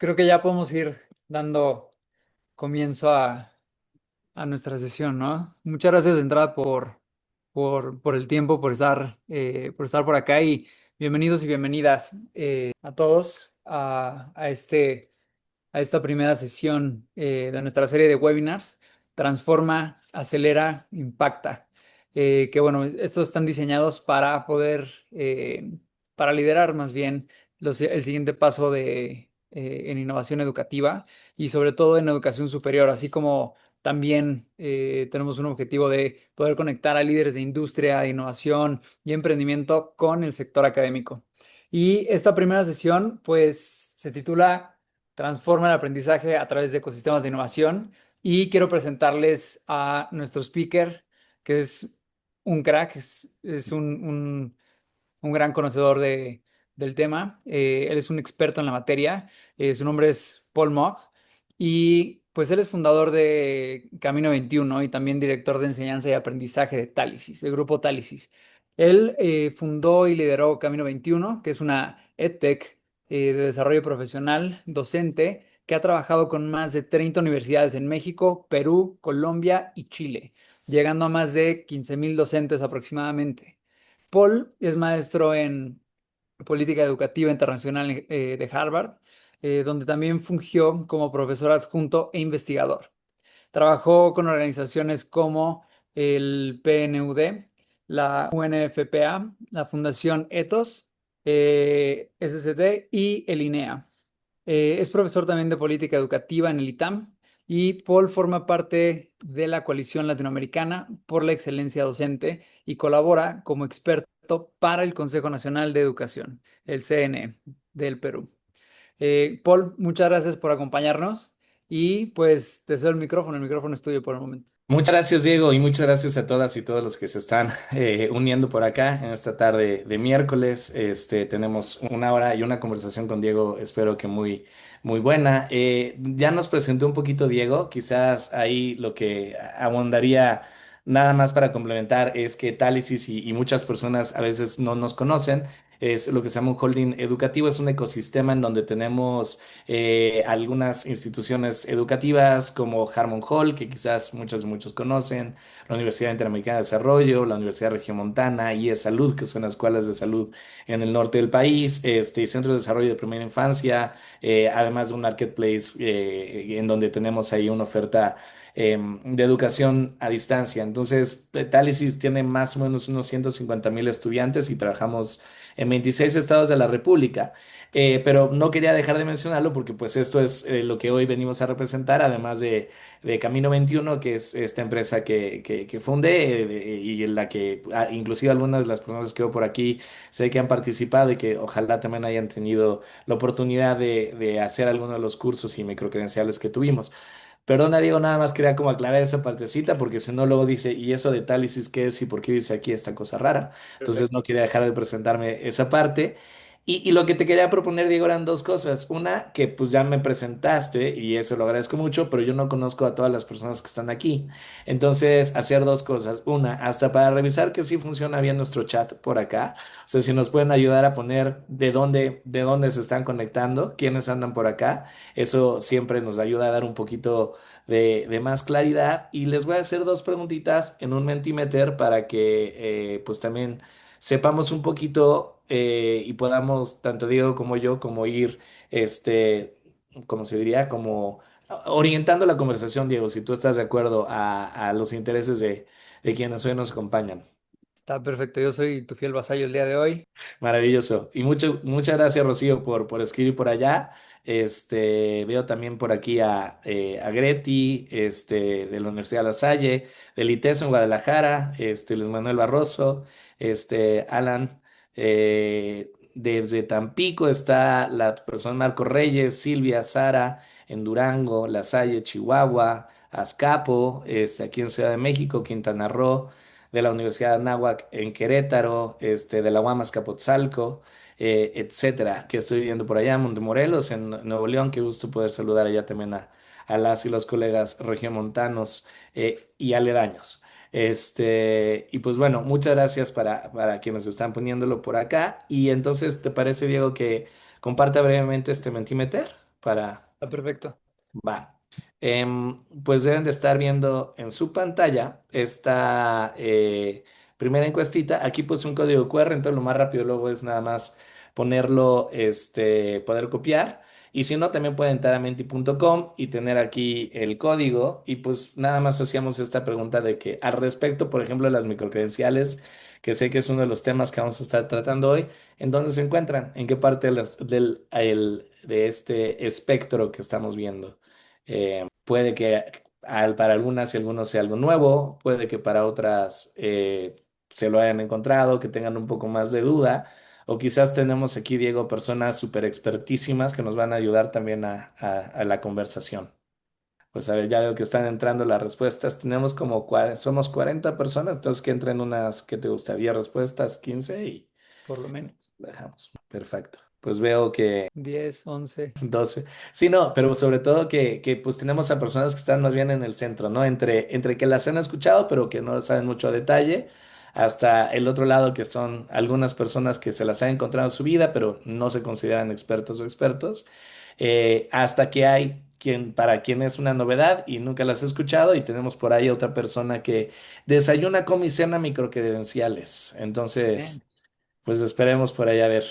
Creo que ya podemos ir dando comienzo a nuestra sesión, ¿no? Muchas gracias de entrada por el tiempo, por estar por acá y bienvenidos y bienvenidas a todos a esta primera sesión de nuestra serie de webinars, Transforma, Acelera, Impacta. Que bueno, estos están diseñados para para liderar más bien el siguiente paso en innovación educativa y sobre todo en educación superior, así como también tenemos un objetivo de poder conectar a líderes de industria, de innovación y emprendimiento con el sector académico. Y esta primera sesión, pues, se titula Transforma el aprendizaje a través de ecosistemas de innovación. Y quiero presentarles a nuestro speaker, que es un crack, es un gran conocedor del tema. Él es un experto en la materia. Su nombre es Paul Mock y pues él es fundador de Camino 21 y también director de enseñanza y aprendizaje de Tálisis, del grupo Tálisis. Él fundó y lideró Camino 21, que es una EdTech de desarrollo profesional docente que ha trabajado con más de 30 universidades en México, Perú, Colombia y Chile, llegando a más de 15,000 docentes aproximadamente. Paul es maestro en política educativa internacional de Harvard, donde también fungió como profesor adjunto e investigador. Trabajó con organizaciones como el PNUD, la UNFPA, la Fundación Ethos, SCT y el INEA. Es profesor también de política educativa en el ITAM y Paul forma parte de la Coalición Latinoamericana por la Excelencia Docente y colabora como experto para el Consejo Nacional de Educación, el CNE del Perú. Paul, muchas gracias por acompañarnos y pues te cedo el micrófono es tuyo por el momento. Muchas gracias, Diego, y muchas gracias a todas y todos los que se están uniendo por acá en esta tarde de miércoles. Tenemos una hora y una conversación con Diego, espero que muy buena. Ya nos presentó un poquito Diego, quizás ahí lo que abundaría nada más para complementar es que Tálisis y muchas personas a veces no nos conocen. Es lo que se llama un holding educativo, es un ecosistema en donde tenemos algunas instituciones educativas como Harmon Hall, que quizás muchos conocen, la Universidad Interamericana de Desarrollo, la Universidad Regiomontana, IES Salud, que son las escuelas de salud en el norte del país, Centro de Desarrollo de Primera Infancia, además de un marketplace en donde tenemos ahí una oferta de educación a distancia. Entonces, Tálisis tiene más o menos unos 150,000 estudiantes y trabajamos en 26 estados de la República. Pero no quería dejar de mencionarlo porque pues esto es lo que hoy venimos a representar, además de Camino 21, que es esta empresa que fundé y en la que inclusive algunas de las personas que veo por aquí sé que han participado y que ojalá también hayan tenido la oportunidad de hacer alguno de los cursos y microcredenciales que tuvimos. Perdona, Diego, nada más quería como aclarar esa partecita porque si no luego dice, ¿y eso de Tálisis qué es y por qué dice aquí esta cosa rara? Entonces no quería dejar de presentarme esa parte. Y lo que te quería proponer, Diego, eran dos cosas. Una, que pues ya me presentaste y eso lo agradezco mucho, pero yo no conozco a todas las personas que están aquí. Entonces, hacer dos cosas. Una, hasta para revisar que sí funciona bien nuestro chat por acá. O sea, si nos pueden ayudar a poner de dónde se están conectando, quiénes andan por acá. Eso siempre nos ayuda a dar un poquito de más claridad. Y les voy a hacer dos preguntitas en un Mentimeter para que pues también sepamos un poquito y podamos, tanto Diego como yo, como ir, como se diría, como orientando la conversación, Diego, si tú estás de acuerdo a los intereses de quienes hoy nos acompañan. Está perfecto, yo soy tu fiel vasallo el día de hoy. Maravilloso. Y muchas gracias, Rocío, por escribir por allá. Veo también por aquí a Greti, de la Universidad de La Salle, del ITESO en Guadalajara, Luis Manuel Barroso, Alan, desde Tampico está la persona Marco Reyes, Silvia, Sara, en Durango, La Salle, Chihuahua, Azcapo, aquí en Ciudad de México, Quintana Roo, de la Universidad de Anáhuac en Querétaro, de la UAM Azcapotzalco, etcétera, que estoy viendo por allá, Montemorelos, en Nuevo León. Qué gusto poder saludar allá también a las y los colegas regiomontanos y aledaños. Y pues bueno, muchas gracias para quienes están poniéndolo por acá. Y entonces, ¿te parece, Diego, que comparta brevemente este Mentimeter? para... Está perfecto. Va. Pues deben de estar viendo en su pantalla esta primera encuestita. Aquí puse un código QR, entonces lo más rápido luego es nada más ponerlo, poder copiar. Y si no, también pueden entrar a menti.com y tener aquí el código. Y pues nada más hacíamos esta pregunta de que al respecto, por ejemplo, de las microcredenciales, que sé que es uno de los temas que vamos a estar tratando hoy. ¿En dónde se encuentran? ¿En qué parte de este espectro que estamos viendo? Puede que para algunas y algunos sea algo nuevo, puede que para otras se lo hayan encontrado, que tengan un poco más de duda, o quizás tenemos aquí, Diego, personas súper expertísimas que nos van a ayudar también a la conversación. Pues a ver, ya veo que están entrando las respuestas. Tenemos como, somos 40 personas, entonces que entren unas, ¿qué te gusta? 10 respuestas, 15 y Por lo menos. dejamos. Perfecto. Pues veo que 10, 11. 12. Sí, no, pero sobre todo que pues tenemos a personas que están más bien en el centro, ¿no? Entre que las han escuchado, pero que no saben mucho a detalle, hasta el otro lado que son algunas personas que se las han encontrado en su vida, pero no se consideran expertos o expertos, hasta que hay para quien es una novedad y nunca las ha escuchado, y tenemos por ahí otra persona que desayuna, come y cena microcredenciales. Entonces... Bien. Pues esperemos por ahí a ver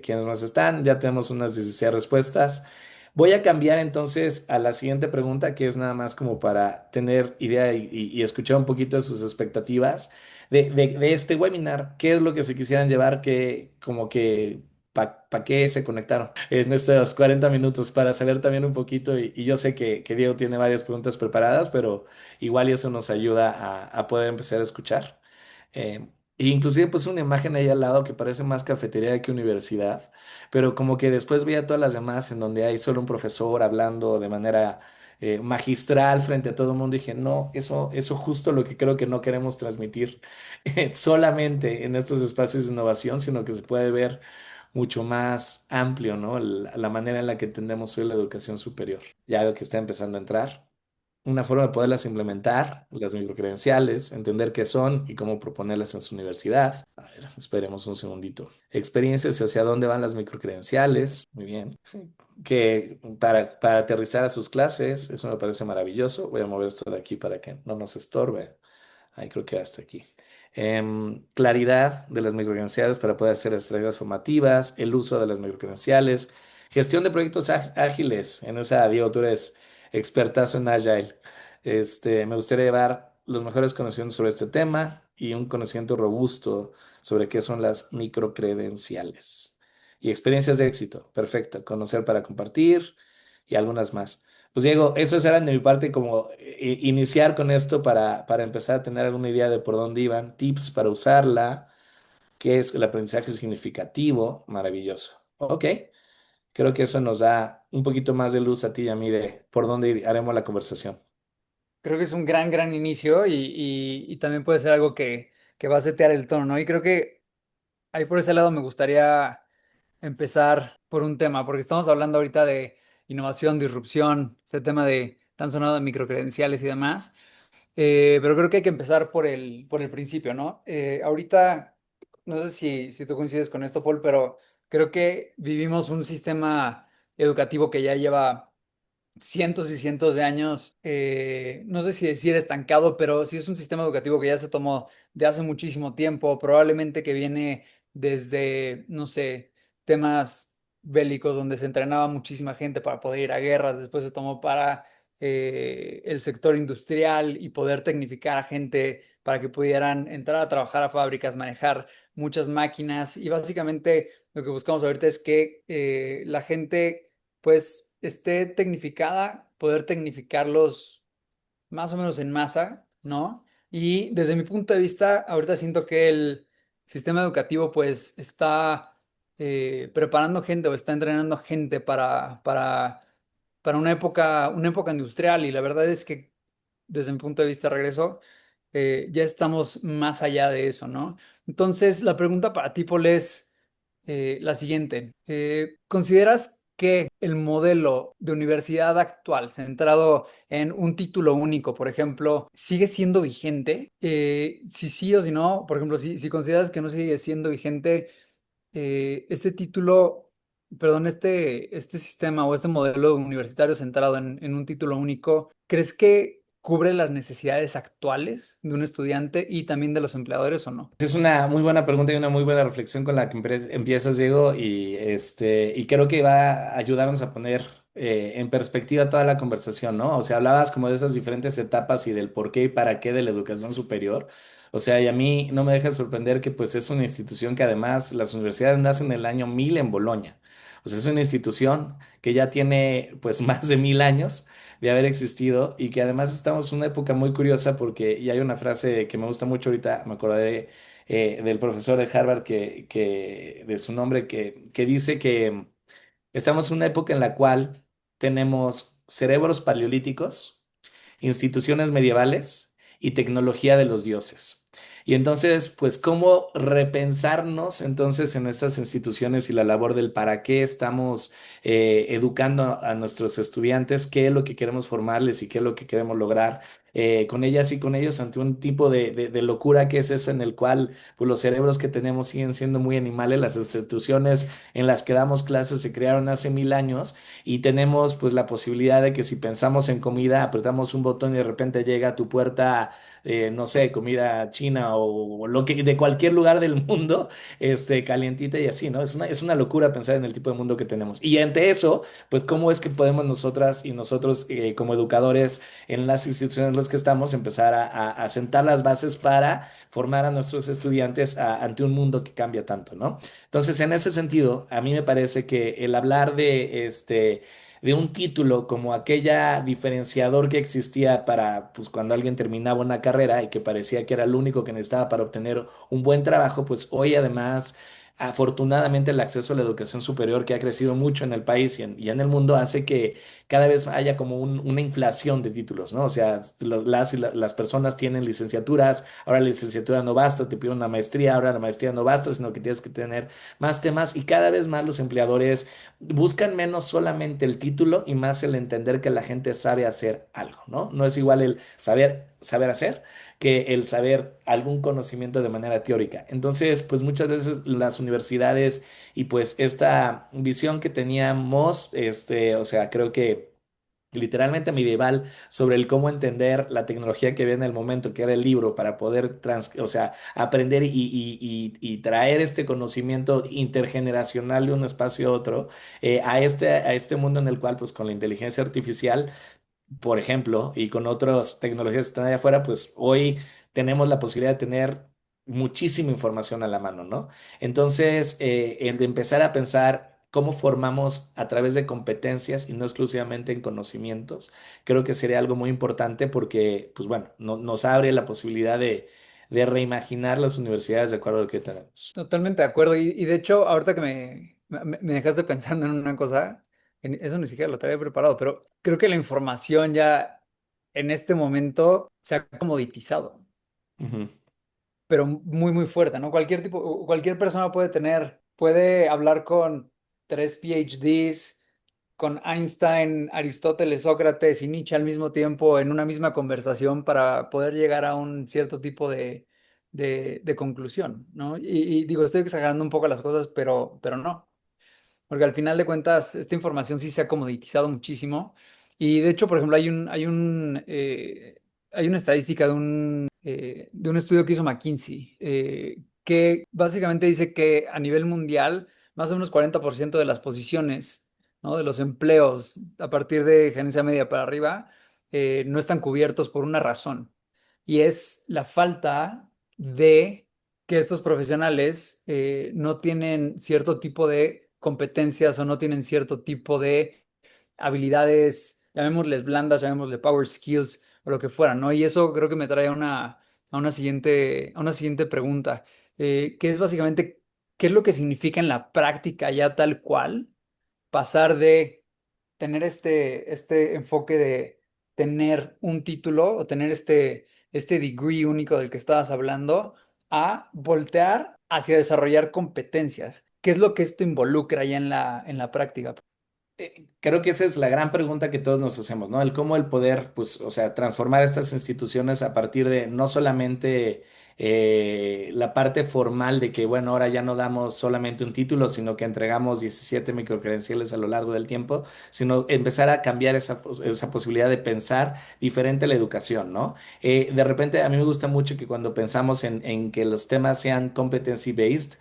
quiénes más están. Ya tenemos unas 16 respuestas. Voy a cambiar entonces a la siguiente pregunta, que es nada más como para tener idea y escuchar un poquito de sus expectativas de este webinar. ¿Qué es lo que se quisieran llevar? Que como que ¿para qué se conectaron en estos 40 minutos? Para saber también un poquito. Y yo sé que Diego tiene varias preguntas preparadas, pero igual y eso nos ayuda a poder empezar a escuchar. Eh, e inclusive puse una imagen ahí al lado que parece más cafetería que universidad, pero como que después veía todas las demás en donde hay solo un profesor hablando de manera magistral frente a todo el mundo. Dije, no, eso justo lo que creo que no queremos transmitir solamente en estos espacios de innovación, sino que se puede ver mucho más amplio, ¿no? La manera en la que entendemos hoy la educación superior. Ya veo que está empezando a entrar una forma de poderlas implementar, las microcredenciales, entender qué son y cómo proponerlas en su universidad. A ver, esperemos un segundito. Experiencias hacia dónde van las microcredenciales. Muy bien. Que para aterrizar a sus clases, eso me parece maravilloso. Voy a mover esto de aquí para que no nos estorbe. Ahí creo que hasta aquí. Claridad de las microcredenciales para poder hacer estrategias formativas, el uso de las microcredenciales, gestión de proyectos ágiles. En esa, Diego, tú eres expertazo en Agile. Me gustaría llevar los mejores conocimientos sobre este tema y un conocimiento robusto sobre qué son las microcredenciales. Y experiencias de éxito. Perfecto. Conocer para compartir y algunas más. Pues Diego, eso era de mi parte como iniciar con esto para empezar a tener alguna idea de por dónde iban, tips para usarla, qué es el aprendizaje significativo, maravilloso. Ok, creo que eso nos da un poquito más de luz a ti y a mí de por dónde haremos la conversación. Creo que es un gran inicio y también puede ser algo que va a setear el tono, ¿no? Y creo que ahí por ese lado me gustaría empezar por un tema, porque estamos hablando ahorita de innovación, disrupción, este tema de tan sonado de microcredenciales y demás. Pero creo que hay que empezar por el principio, ¿no? Ahorita, no sé si tú coincides con esto, Paul, pero creo que vivimos un sistema educativo que ya lleva cientos y cientos de años, no sé si decir estancado, pero sí es un sistema educativo que ya se tomó de hace muchísimo tiempo, probablemente que viene desde, no sé, temas bélicos donde se entrenaba muchísima gente para poder ir a guerras, después se tomó para el sector industrial y poder tecnificar a gente para que pudieran entrar a trabajar a fábricas, manejar muchas máquinas y básicamente lo que buscamos ahorita es que la gente pues esté tecnificada, poder tecnificarlos más o menos en masa, ¿no? Y desde mi punto de vista, ahorita siento que el sistema educativo pues está preparando gente o está entrenando gente para una época industrial y la verdad es que desde mi punto de vista, regreso, ya estamos más allá de eso, ¿no? Entonces, la pregunta para ti, Paul, es la siguiente. ¿Consideras que el modelo de universidad actual, centrado en un título único, por ejemplo, sigue siendo vigente? Si sí o si no, por ejemplo, si consideras que no sigue siendo vigente, este título, perdón, este sistema o este modelo universitario centrado en un título único, ¿crees que cubre las necesidades actuales de un estudiante y también de los empleadores o no? Es una muy buena pregunta y una muy buena reflexión con la que empiezas, Diego, y creo que va a ayudarnos a poner en perspectiva toda la conversación, ¿no? O sea, hablabas como de esas diferentes etapas y del por qué y para qué de la educación superior. O sea, y a mí no me deja sorprender que pues es una institución que además las universidades nacen en el año 1000 en Bolonia. O sea, es una institución que ya tiene pues más de 1000 años de haber existido y que además estamos en una época muy curiosa porque, y hay una frase que me gusta mucho ahorita, me acordaré del profesor de Harvard de su nombre, que dice que estamos en una época en la cual tenemos cerebros paleolíticos, instituciones medievales y tecnología de los dioses. Y entonces, pues, ¿cómo repensarnos entonces en estas instituciones y la labor del para qué estamos educando a nuestros estudiantes, qué es lo que queremos formarles y qué es lo que queremos lograr con ellas y con ellos ante un tipo de locura que es esa en el cual pues, los cerebros que tenemos siguen siendo muy animales, las instituciones en las que damos clases se crearon hace 1000 años y tenemos pues la posibilidad de que si pensamos en comida, apretamos un botón y de repente llega a tu puerta, no sé, comida china o lo que de cualquier lugar del mundo, calientita y así, ¿no? Es una locura pensar en el tipo de mundo que tenemos. Y ante eso, pues cómo es que podemos nosotras y nosotros como educadores en las instituciones en las que estamos empezar a sentar las bases para formar a nuestros estudiantes ante un mundo que cambia tanto, ¿no? Entonces, en ese sentido, a mí me parece que el hablar de un título como aquella diferenciador que existía para, pues, cuando alguien terminaba una carrera y que parecía que era lo único que necesitaba para obtener un buen trabajo, pues hoy además, afortunadamente, el acceso a la educación superior que ha crecido mucho en el país y en el mundo hace que cada vez haya como una inflación de títulos, ¿no? O sea, las personas tienen licenciaturas, ahora la licenciatura no basta, te piden una maestría, ahora la maestría no basta, sino que tienes que tener más temas y cada vez más los empleadores buscan menos solamente el título y más el entender que la gente sabe hacer algo, ¿no? No es igual el saber hacer que el saber algún conocimiento de manera teórica. Entonces, pues muchas veces las universidades y pues esta visión que teníamos, o sea, creo que literalmente medieval sobre el cómo entender la tecnología que había en el momento, que era el libro, para poder o sea, aprender y traer este conocimiento intergeneracional de un espacio a otro a este mundo en el cual, pues con la inteligencia artificial por ejemplo, y con otras tecnologías que están allá afuera, pues hoy tenemos la posibilidad de tener muchísima información a la mano, ¿no? Entonces, en empezar a pensar cómo formamos a través de competencias y no exclusivamente en conocimientos, creo que sería algo muy importante porque, pues bueno, nos abre la posibilidad de reimaginar las universidades de acuerdo a lo que tenemos. Totalmente de acuerdo. Y de hecho, ahorita que me dejaste pensando en una cosa, eso ni siquiera lo traía preparado, pero creo que la información ya en este momento se ha comoditizado, Ujú. pero muy, muy fuerte, ¿no? Cualquier persona puede hablar con tres PhDs, con Einstein, Aristóteles, Sócrates y Nietzsche al mismo tiempo en una misma conversación para poder llegar a un cierto tipo de conclusión, ¿no? Y digo, estoy exagerando un poco las cosas, pero no. Porque al final de cuentas, esta información sí se ha comoditizado muchísimo. Y de hecho, por ejemplo, hay una estadística de un estudio que hizo McKinsey, que básicamente dice que a nivel mundial, más o menos 40% de las posiciones, ¿no? De los empleos a partir de gerencia media para arriba, no están cubiertos por una razón. Y es la falta de que estos profesionales no tienen cierto tipo de competencias o no tienen cierto tipo de habilidades, llamémosles blandas, llamémosle power skills o lo que fuera, ¿no? Y eso creo que me trae a una siguiente pregunta, que es básicamente, ¿qué es lo que significa en la práctica ya tal cual pasar de tener este enfoque de tener un título o tener este degree único del que estabas hablando a voltear hacia desarrollar competencias? ¿Qué es lo que esto involucra ya en la práctica? Creo que esa es la gran pregunta que todos nos hacemos, ¿no? El cómo el poder, pues, o sea, transformar estas instituciones a partir de no solamente la parte formal de que, bueno, ahora ya no damos solamente un título, sino que entregamos 17 microcredenciales a lo largo del tiempo, sino empezar a cambiar esa posibilidad de pensar diferente la educación, ¿no? De repente a mí me gusta mucho que cuando pensamos en que los temas sean competency-based,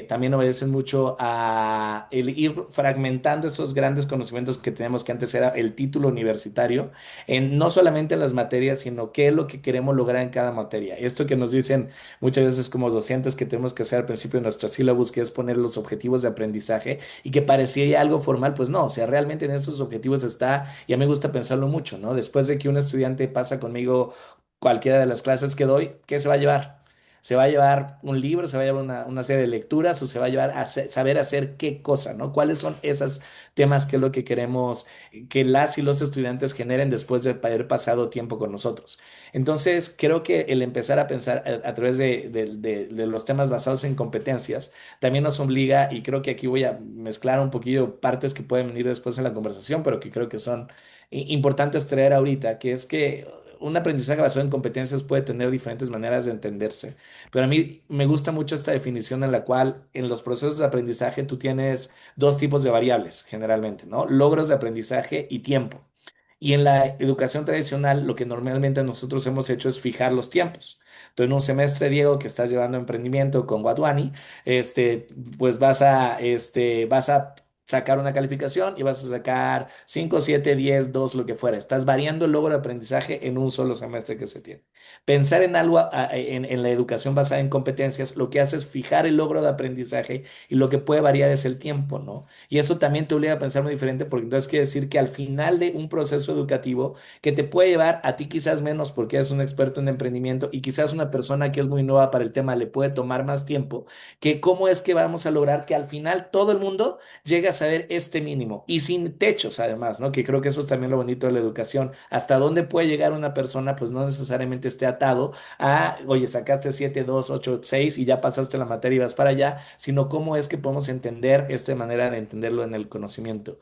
también obedecen mucho a el ir fragmentando esos grandes conocimientos que tenemos, que antes era el título universitario, en no solamente en las materias, sino qué es lo que queremos lograr en cada materia. Esto que nos dicen muchas veces como docentes que tenemos que hacer al principio de nuestra sílabus, que es poner los objetivos de aprendizaje y que parecía algo formal, pues no, o sea, realmente en esos objetivos está, y a mí me gusta pensarlo mucho, ¿no? Después de que un estudiante pasa conmigo cualquiera de las clases que doy, ¿qué se va a llevar? Se va a llevar un libro, se va a llevar una serie de lecturas o se va a llevar a saber hacer qué cosa, ¿no? ¿Cuáles son esos temas que es lo que queremos que las y los estudiantes generen después de haber pasado tiempo con nosotros? Entonces, creo que el empezar a pensar a través de los temas basados en competencias también nos obliga, y creo que aquí voy a mezclar un poquillo partes que pueden venir después en la conversación, pero que creo que son importantes traer ahorita, que es que un aprendizaje basado en competencias puede tener diferentes maneras de entenderse, pero a mí me gusta mucho esta definición en la cual en los procesos de aprendizaje tú tienes dos tipos de variables generalmente, ¿no? Logros de aprendizaje y tiempo. Y en la educación tradicional, lo que normalmente nosotros hemos hecho es fijar los tiempos. Entonces, en un semestre, Diego, que estás llevando emprendimiento con Wadwani, pues vas a sacar una calificación y vas a sacar 5 7 10 2 lo que fuera. Estás variando el logro de aprendizaje en un solo semestre que se tiene. Pensar en algo, en la educación basada en competencias, lo que hace es fijar el logro de aprendizaje y lo que puede variar es el tiempo, ¿no? Y eso también te obliga a pensar muy diferente porque entonces quiere decir que al final de un proceso educativo que te puede llevar a ti quizás menos porque eres un experto en emprendimiento y quizás una persona que es muy nueva para el tema le puede tomar más tiempo, que cómo es que vamos a lograr que al final todo el mundo llegue a saber este mínimo y sin techos además, ¿no? Que creo que eso es también lo bonito de la educación. Hasta dónde puede llegar una persona, pues no necesariamente esté atado a, oye, sacaste 7 2 8 6 y ya pasaste la materia y vas para allá, sino cómo es que podemos entender esta manera de entenderlo en el conocimiento.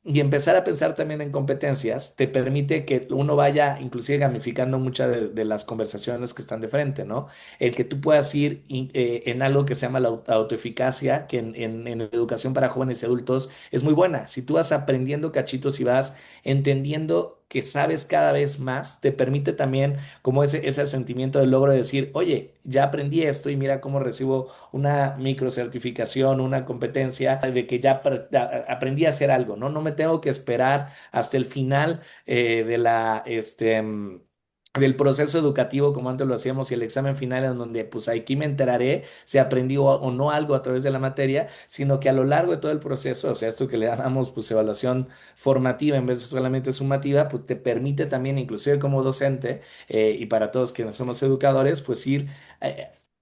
Y empezar a pensar también en competencias te permite que uno vaya inclusive gamificando muchas de las conversaciones que están de frente, ¿no? El que tú puedas ir en algo que se llama la autoeficacia, que en educación para jóvenes y adultos es muy buena. Si tú vas aprendiendo cachitos y vas entendiendo que sabes cada vez más, te permite también como ese sentimiento de logro de decir, oye, ya aprendí esto y mira cómo recibo una microcertificación, una competencia de que ya aprendí a hacer algo, ¿no? No me tengo que esperar hasta el final del proceso educativo como antes lo hacíamos y el examen final en donde pues aquí me enteraré si aprendí o no algo a través de la materia, sino que a lo largo de todo el proceso, o sea, esto que le llamamos pues evaluación formativa en vez de solamente sumativa, pues te permite también, inclusive como docente, y para todos quienes somos educadores, pues ir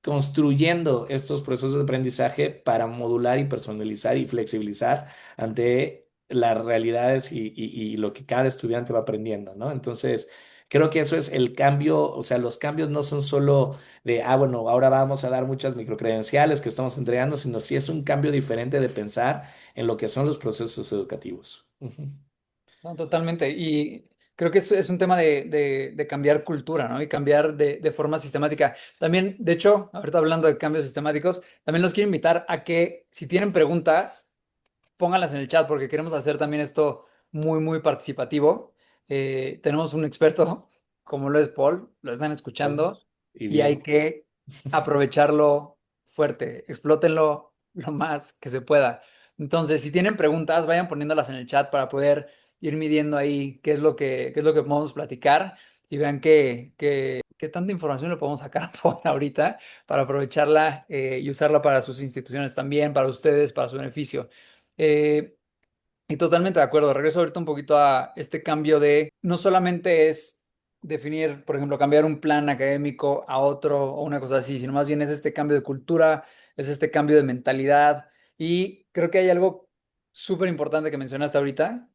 construyendo estos procesos de aprendizaje para modular y personalizar y flexibilizar ante las realidades y lo que cada estudiante va aprendiendo, ¿no? Entonces, creo que eso es el cambio, o sea, los cambios no son solo de, bueno, ahora vamos a dar muchas microcredenciales que estamos entregando, sino sí es un cambio diferente de pensar en lo que son los procesos educativos. Ujú. No, totalmente. Y creo que es un tema de cambiar cultura, ¿no? Y cambiar de forma sistemática. También, de hecho, ahorita hablando de cambios sistemáticos, también los quiero invitar a que si tienen preguntas, pónganlas en el chat porque queremos hacer también esto muy, muy participativo. Tenemos un experto como lo es Paul, lo están escuchando Y y hay Diego. que aprovecharlo fuerte, explótenlo lo más que se pueda. Entonces, si tienen preguntas, vayan poniéndolas en el chat para poder ir midiendo ahí qué es lo que podemos platicar y vean qué tanta información le podemos sacar por ahorita para aprovecharla y usarla para sus instituciones también, para ustedes, para su beneficio. Eh, y totalmente de acuerdo. Regreso ahorita un poquito a este cambio de, no solamente es definir, por ejemplo, cambiar un plan académico a otro o una cosa así, sino más bien es este cambio de cultura, es este cambio de mentalidad. Y creo que hay algo súper importante que mencionaste ahorita,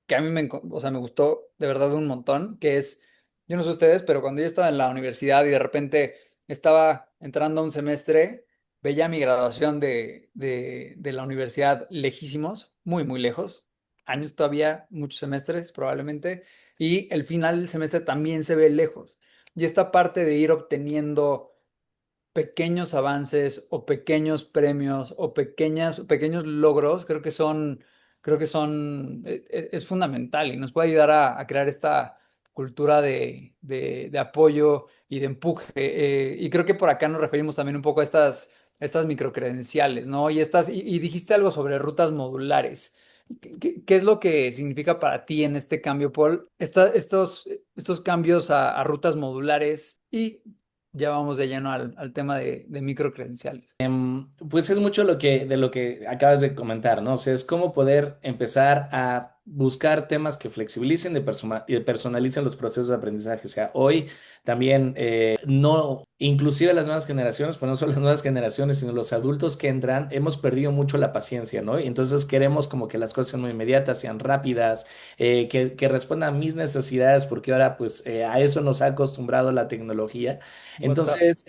que a mí o sea, me gustó de verdad un montón, que es, yo no sé ustedes, pero cuando yo estaba en la universidad y de repente estaba entrando a un semestre, veía mi graduación de la universidad lejísimos, muy, muy lejos, años todavía, muchos semestres probablemente, y el final del semestre también se ve lejos. Y esta parte de ir obteniendo pequeños avances o pequeños premios o pequeños logros, es fundamental y nos puede ayudar a crear esta cultura de apoyo y de empuje. Y creo que por acá nos referimos también un poco a estas microcredenciales, ¿no? Y dijiste algo sobre rutas modulares. ¿Qué es lo que significa para ti en este cambio, Paul? Estos cambios a rutas modulares y ya vamos de lleno al tema de microcredenciales. Pues es mucho de lo que acabas de comentar, ¿no? O sea, es cómo poder empezar a buscar temas que flexibilicen y personalicen los procesos de aprendizaje. O sea, hoy también no, inclusive las nuevas generaciones, pues no solo las nuevas generaciones, sino los adultos que entran, hemos perdido mucho la paciencia, ¿no? Y entonces queremos como que las cosas sean muy inmediatas, sean rápidas, que respondan a mis necesidades, porque ahora pues a eso nos ha acostumbrado la tecnología. WhatsApp. Entonces,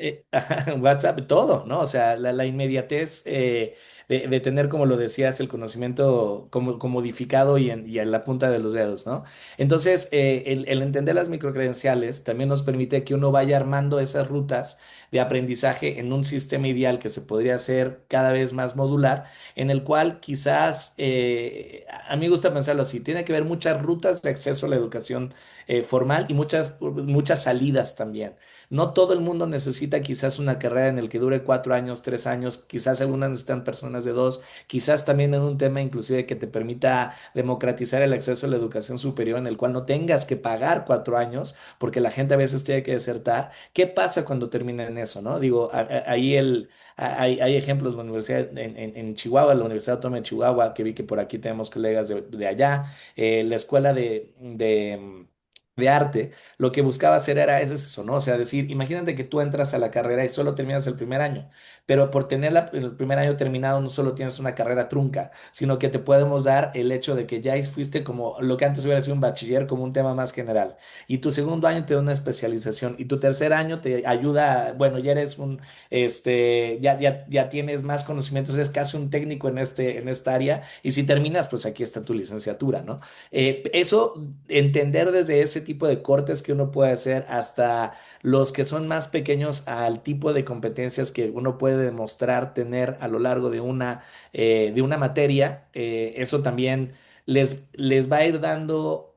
WhatsApp, todo, ¿no? O sea, la inmediatez de tener, como lo decías, el conocimiento como comodificado y en la punta de los dedos, ¿no? Entonces, el entender las microcredenciales también nos permite que uno vaya armando esas rutas de aprendizaje en un sistema ideal que se podría hacer cada vez más modular, en el cual quizás, a mí me gusta pensarlo así, tiene que haber muchas rutas de acceso a la educación formal y muchas salidas también. No todo el mundo necesita quizás una carrera en el que dure 4 años, 3 años, quizás algunas necesitan personas de dos, quizás también en un tema inclusive que te permita democratizar el acceso a la educación superior en el cual no tengas que pagar 4 años porque la gente a veces tiene que desertar. ¿Qué pasa cuando termina en eso, no? Digo, ahí hay ejemplos, la universidad en Chihuahua, la Universidad Autónoma de Chihuahua, que vi que por aquí tenemos colegas de allá, la escuela de arte, lo que buscaba hacer era es eso, ¿no? O sea, decir, imagínate que tú entras a la carrera y solo terminas el primer año, pero por tener el primer año terminado no solo tienes una carrera trunca, sino que te podemos dar el hecho de que ya fuiste como lo que antes hubiera sido un bachiller, como un tema más general. Y tu segundo año te da una especialización y tu tercer año te ayuda, bueno, ya eres ya tienes más conocimientos, eres casi un técnico en esta área y si terminas, pues aquí está tu licenciatura, ¿no? Eso, entender desde ese tipo de cortes que uno puede hacer hasta los que son más pequeños al tipo de competencias que uno puede demostrar tener a lo largo de una materia, eso también les va a ir dando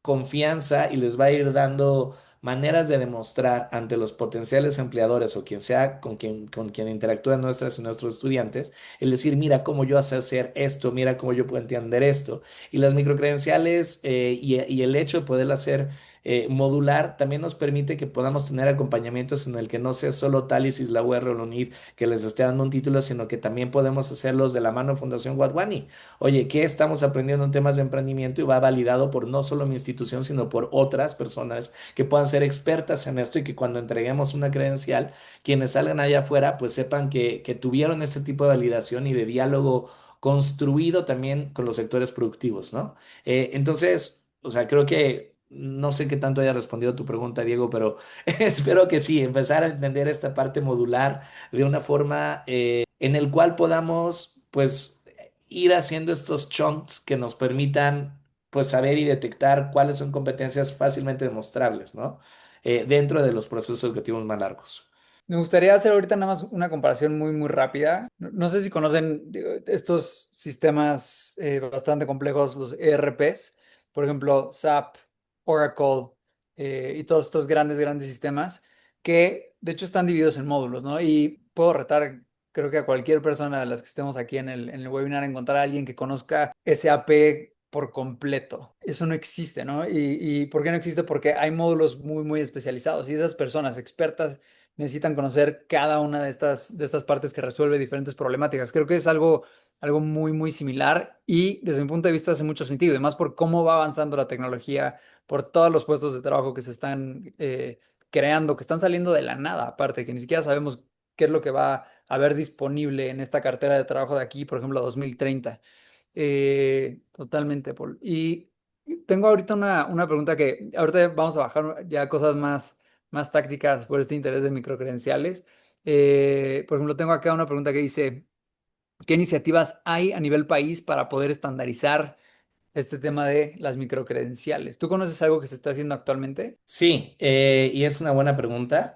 confianza y les va a ir dando maneras de demostrar ante los potenciales empleadores o quien sea con quien interactúen nuestras y nuestros estudiantes, el decir, mira cómo yo sé hacer esto, mira cómo yo puedo entender esto. Y las microcredenciales y el hecho de poder hacer modular también nos permite que podamos tener acompañamientos en el que no sea solo Talis, la UR o la UNID que les esté dando un título, sino que también podemos hacerlos de la mano de Fundación Wadhwani. Oye, ¿qué estamos aprendiendo en temas de emprendimiento? Y va validado por no solo mi institución, sino por otras personas que puedan ser expertas en esto y que cuando entreguemos una credencial, quienes salgan allá afuera, pues sepan que tuvieron ese tipo de validación y de diálogo construido también con los sectores productivos, ¿no? Entonces, o sea, creo que no sé qué tanto haya respondido a tu pregunta, Diego, pero espero que sí, empezar a entender esta parte modular de una forma en el cual podamos, pues, ir haciendo estos chunks que nos permitan, pues, saber y detectar cuáles son competencias fácilmente demostrables, ¿no? Dentro de los procesos educativos más largos. Me gustaría hacer ahorita nada más una comparación muy rápida. No sé si conocen digo, estos sistemas bastante complejos, los ERPs, por ejemplo, SAP, Oracle y todos estos grandes sistemas que de hecho están divididos en módulos, ¿no? Y puedo retar, creo que a cualquier persona de las que estemos aquí en el webinar, a encontrar a alguien que conozca SAP por completo. Eso no existe, ¿no? ¿Y por qué no existe? Porque hay módulos muy especializados y esas personas expertas necesitan conocer cada una de estas partes que resuelve diferentes problemáticas. Creo que es algo muy similar y desde mi punto de vista hace mucho sentido, además por cómo va avanzando la tecnología, por todos los puestos de trabajo que se están creando, que están saliendo de la nada, aparte, que ni siquiera sabemos qué es lo que va a haber disponible en esta cartera de trabajo de aquí, por ejemplo, a 2030. Totalmente, Paul. Y tengo ahorita una pregunta que ahorita vamos a bajar ya cosas más tácticas por este interés de microcredenciales. Por ejemplo, tengo acá una pregunta que dice, ¿qué iniciativas hay a nivel país para poder estandarizar este tema de las microcredenciales. ¿Tú conoces algo que se está haciendo actualmente? Sí, y es una buena pregunta,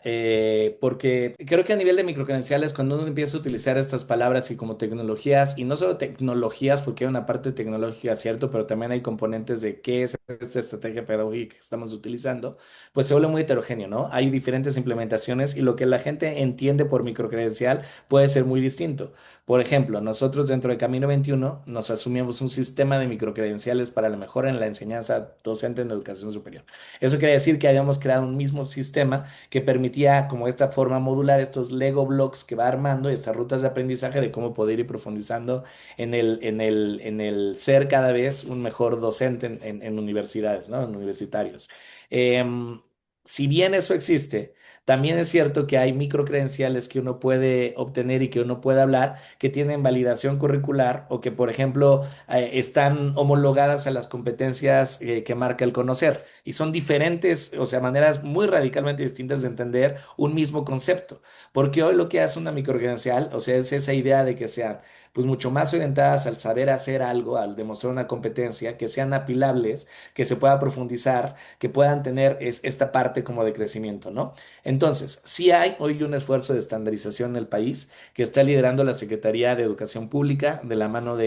porque creo que a nivel de microcredenciales, cuando uno empieza a utilizar estas palabras y como tecnologías, y no solo tecnologías, porque hay una parte tecnológica, cierto, pero también hay componentes de qué es esta estrategia pedagógica que estamos utilizando, pues se vuelve muy heterogéneo, ¿no? Hay diferentes implementaciones y lo que la gente entiende por microcredencial puede ser muy distinto. Por ejemplo, nosotros dentro de Camino 21 nos asumimos un sistema de microcredenciales para la mejora en la enseñanza docente en la educación superior. Eso quiere decir que habíamos creado un mismo sistema que permitía, como esta forma modular, estos Lego blocks que va armando y estas rutas de aprendizaje de cómo poder ir profundizando en el ser cada vez un mejor docente en universidades, ¿no? En universitarios. Em, si bien eso existe, también es cierto que hay microcredenciales que uno puede obtener y que uno puede hablar que tienen validación curricular o que, por ejemplo, están homologadas a las competencias que marca el conocer y son diferentes, o sea, maneras muy radicalmente distintas de entender un mismo concepto. Porque hoy lo que hace una microcredencial, o sea, es esa idea de que sean pues mucho más orientadas al saber hacer algo, al demostrar una competencia, que sean apilables, que se pueda profundizar, que puedan tener esta parte como de crecimiento, ¿no? Entonces, sí hay hoy un esfuerzo de estandarización en el país que está liderando la Secretaría de Educación Pública de la mano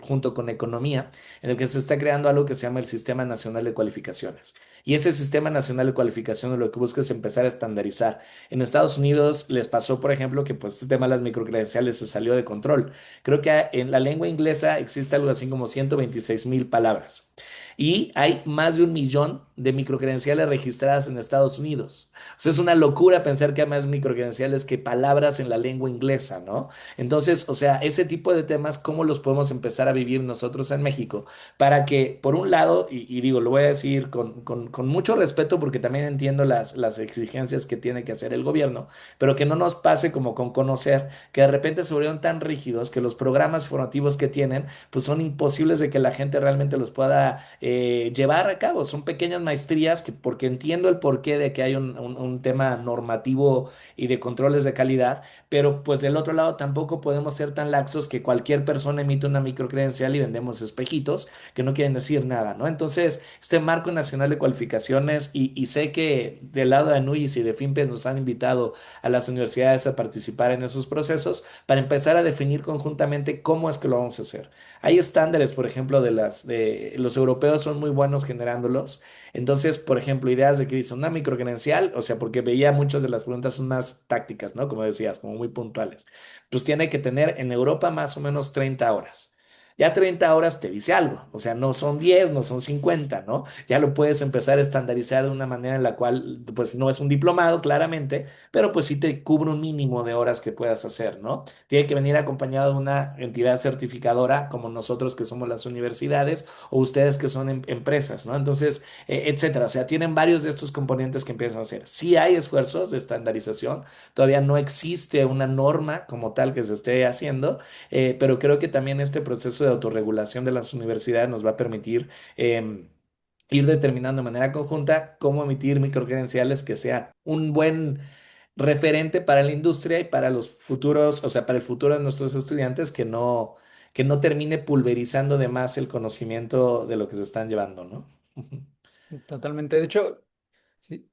junto con Economía, en el que se está creando algo que se llama el Sistema Nacional de Cualificaciones. Y ese Sistema Nacional de Cualificaciones lo que busca es empezar a estandarizar. En Estados Unidos les pasó, por ejemplo, que pues este tema de las microcredenciales se salió de control. Creo que en la lengua inglesa existe algo así como 126,000 palabras. Y hay más de 1 millón de microcredenciales registradas en Estados Unidos. O sea, es una locura pensar que hay más microcredenciales que palabras en la lengua inglesa, ¿no? Entonces, o sea, ese tipo de temas, ¿cómo los podemos empezar a vivir nosotros en México? Para que, por un lado, y digo, lo voy a decir con mucho respeto porque también entiendo las exigencias que tiene que hacer el gobierno, pero que no nos pase como con conocer, que de repente se volvieron tan rígidos que los programas formativos que tienen, pues son imposibles de que la gente realmente los pueda llevar a cabo. Son pequeñas maestrías que, porque entiendo el porqué de que hay un tema normativo y de controles de calidad, pero pues del otro lado tampoco podemos ser tan laxos que cualquier persona emite una microcredencial y vendemos espejitos que no quieren decir nada, ¿no? Entonces, este marco nacional de cualificaciones, y sé que del lado de ANUYIS y de FIMPES nos han invitado a las universidades a participar en esos procesos para empezar a definir conjuntamente cómo es que lo vamos a hacer. Hay estándares, por ejemplo, de los europeos son muy buenos generándolos. Entonces, por ejemplo, ideas de que dice una microcredencial, o sea, porque veía muchas de las preguntas son más tácticas, ¿no? Como decías, como muy puntuales. Pues tiene que tener en Europa más o menos 30 horas. Ya 30 horas te dice algo, o sea, no son 10, no son 50, ¿no? Ya lo puedes empezar a estandarizar de una manera en la cual, pues no es un diplomado, claramente, pero pues sí te cubre un mínimo de horas que puedas hacer, ¿no? Tiene que venir acompañado de una entidad certificadora como nosotros que somos las universidades o ustedes que son empresas, ¿no? Entonces, etcétera. O sea, tienen varios de estos componentes que empiezan a hacer. Sí hay esfuerzos de estandarización, todavía no existe una norma como tal que se esté haciendo, pero creo que también este proceso de autorregulación de las universidades nos va a permitir ir determinando de manera conjunta cómo emitir microcredenciales que sea un buen referente para la industria y para los futuros, o sea, para el futuro de nuestros estudiantes que no termine pulverizando de más el conocimiento de lo que se están llevando, ¿no? Ujú. Totalmente. De hecho, sí,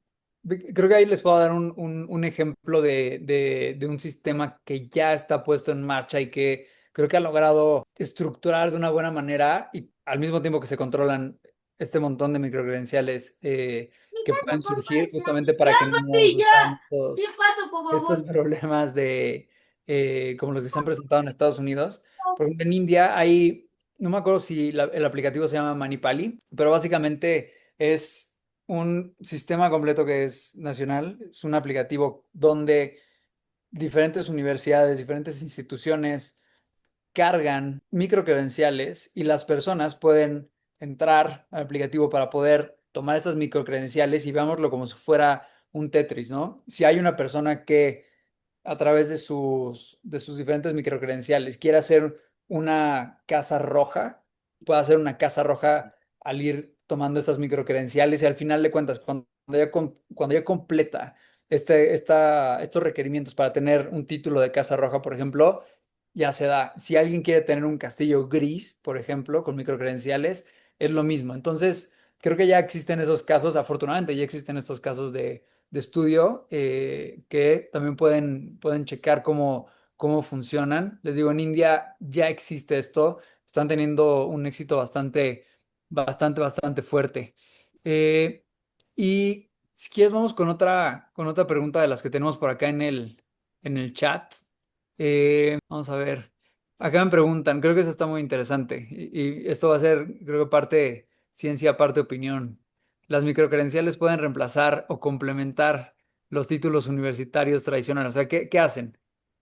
creo que ahí les puedo dar un ejemplo de un sistema que ya está puesto en marcha y que creo que ha logrado estructurar de una buena manera y al mismo tiempo que se controlan este montón de microcredenciales que pueden surgir justamente para que no sufran estos problemas como los que se han presentado en Estados Unidos. Por ejemplo, en India hay, no me acuerdo si el aplicativo se llama Manipali, pero básicamente es un sistema completo que es nacional. Es un aplicativo donde diferentes universidades, diferentes instituciones cargan microcredenciales y las personas pueden entrar al aplicativo para poder tomar esas microcredenciales y veámoslo como si fuera un Tetris, ¿no? Si hay una persona que a través de sus diferentes microcredenciales quiere hacer una casa roja, puede hacer una casa roja al ir tomando estas microcredenciales y al final de cuentas, cuando ya completa estos requerimientos para tener un título de casa roja, por ejemplo, ya se da. Si alguien quiere tener un castillo gris, por ejemplo, con microcredenciales, es lo mismo. Entonces, creo que ya existen esos casos, afortunadamente ya existen estos casos de estudio que también pueden checar cómo funcionan. Les digo, en India ya existe esto, están teniendo un éxito bastante fuerte. Eh, y si quieres, vamos con otra pregunta de las que tenemos por acá en el chat. Vamos a ver. Acá me preguntan, creo que eso está muy interesante. Y esto va a ser, creo que parte ciencia, parte opinión. ¿Las microcredenciales pueden reemplazar o complementar los títulos universitarios tradicionales? O sea, ¿qué hacen?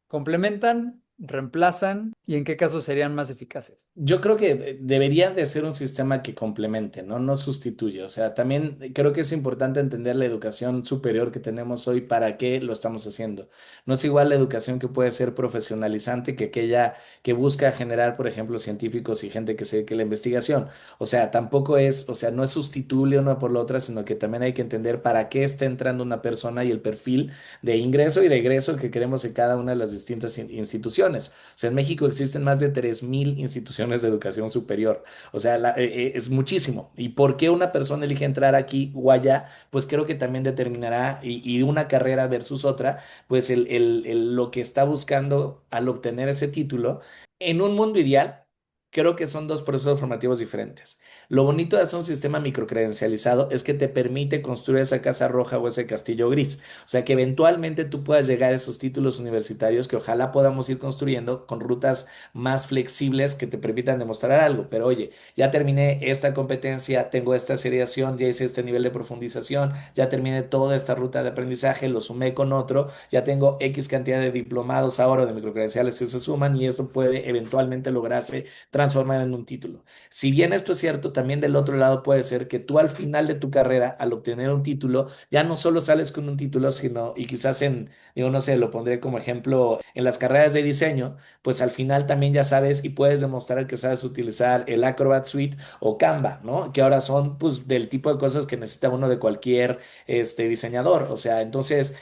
¿Complementan, reemplazan y en qué casos serían más eficaces? Yo creo que debería de ser un sistema que complemente, ¿no? No sustituye. O sea, también creo que es importante entender la educación superior que tenemos hoy, para qué lo estamos haciendo. No es igual la educación que puede ser profesionalizante que aquella que busca generar, por ejemplo, científicos y gente que se dedique a la investigación. O sea, tampoco es, o sea, no es sustituible una por la otra, sino que también hay que entender para qué está entrando una persona y el perfil de ingreso y de egreso que queremos en cada una de las distintas instituciones. O sea, en México existen más de 3.000 instituciones de educación superior. O sea, es muchísimo. ¿Y por qué una persona elige entrar aquí o allá? Pues creo que también determinará, y una carrera versus otra, pues lo que está buscando al obtener ese título. En un mundo ideal, creo que son dos procesos formativos diferentes. Lo bonito de hacer un sistema microcredencializado es que te permite construir esa casa roja o ese castillo gris. O sea, que eventualmente tú puedas llegar a esos títulos universitarios que ojalá podamos ir construyendo con rutas más flexibles que te permitan demostrar algo. Pero oye, ya terminé esta competencia, tengo esta seriación, ya hice este nivel de profundización, ya terminé toda esta ruta de aprendizaje, lo sumé con otro, ya tengo X cantidad de diplomados ahora de microcredenciales que se suman, y esto puede eventualmente lograrse transformar en un título. Si bien esto es cierto, también del otro lado puede ser que tú al final de tu carrera, al obtener un título, ya no solo sales con un título, sino, y quizás digo, no sé, lo pondré como ejemplo en las carreras de diseño, pues al final también ya sabes y puedes demostrar que sabes utilizar el Acrobat Suite o Canva, ¿no? Que ahora son pues del tipo de cosas que necesita uno de cualquier diseñador. O sea, entonces,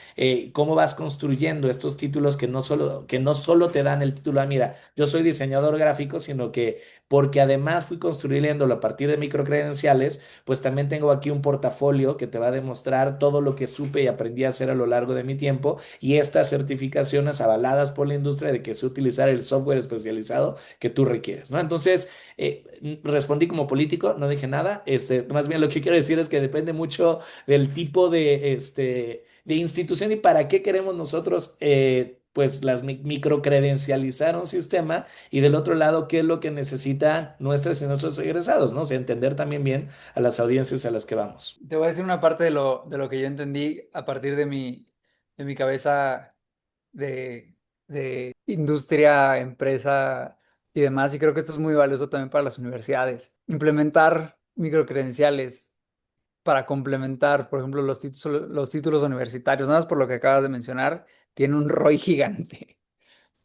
¿cómo vas construyendo estos títulos que no solo te dan el título, mira, yo soy diseñador gráfico, sino que porque además fui construyéndolo a partir de microcredenciales, pues también tengo aquí un portafolio que te va a demostrar todo lo que supe y aprendí a hacer a lo largo de mi tiempo, y estas certificaciones avaladas por la industria de que sé utilizar el software especializado que tú requieres, ¿no? Entonces, respondí como político, no dije nada. Más bien lo que quiero decir es que depende mucho del tipo de institución y para qué queremos nosotros, pues las microcredencializar un sistema, y del otro lado, qué es lo que necesitan nuestras y nuestros egresados, ¿no? O sea, entender también bien a las audiencias a las que vamos. Te voy a decir una parte de lo que yo entendí a partir de mi cabeza de industria, empresa y demás. Y creo que esto es muy valioso también para las universidades. Implementar microcredenciales para complementar, por ejemplo, los títulos universitarios, nada más por lo que acabas de mencionar, tiene un ROI gigante.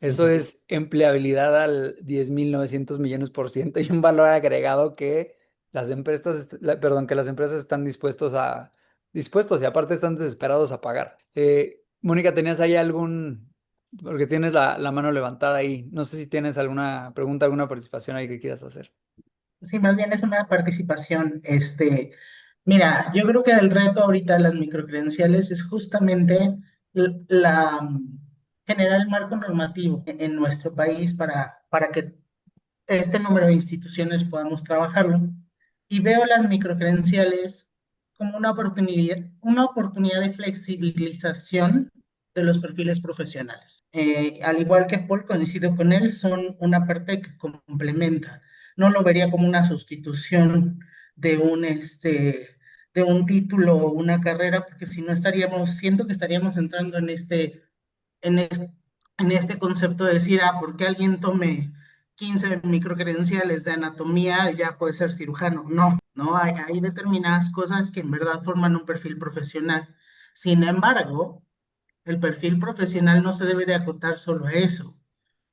Eso Ujú. es empleabilidad al 10.900 millones% y un valor agregado que las empresas están dispuestos y aparte están desesperados a pagar. Mónica, ¿tenías ahí porque tienes la mano levantada ahí? No sé si tienes alguna pregunta, alguna participación ahí que quieras hacer. Sí, más bien es una participación. Mira, yo creo que el reto ahorita de las microcredenciales es justamente generar el marco normativo en nuestro país para que este número de instituciones podamos trabajarlo. Y veo las microcredenciales como una oportunidad de flexibilización de los perfiles profesionales. Al igual que Paul, coincido con él, son una parte que complementa. No lo vería como una sustitución de un título o una carrera, porque si no siento que estaríamos entrando en este, en este concepto de decir, porque alguien tome 15 microcredenciales de anatomía, ya puede ser cirujano. No, no, hay determinadas cosas que en verdad forman un perfil profesional. Sin embargo, el perfil profesional no se debe de acotar solo a eso.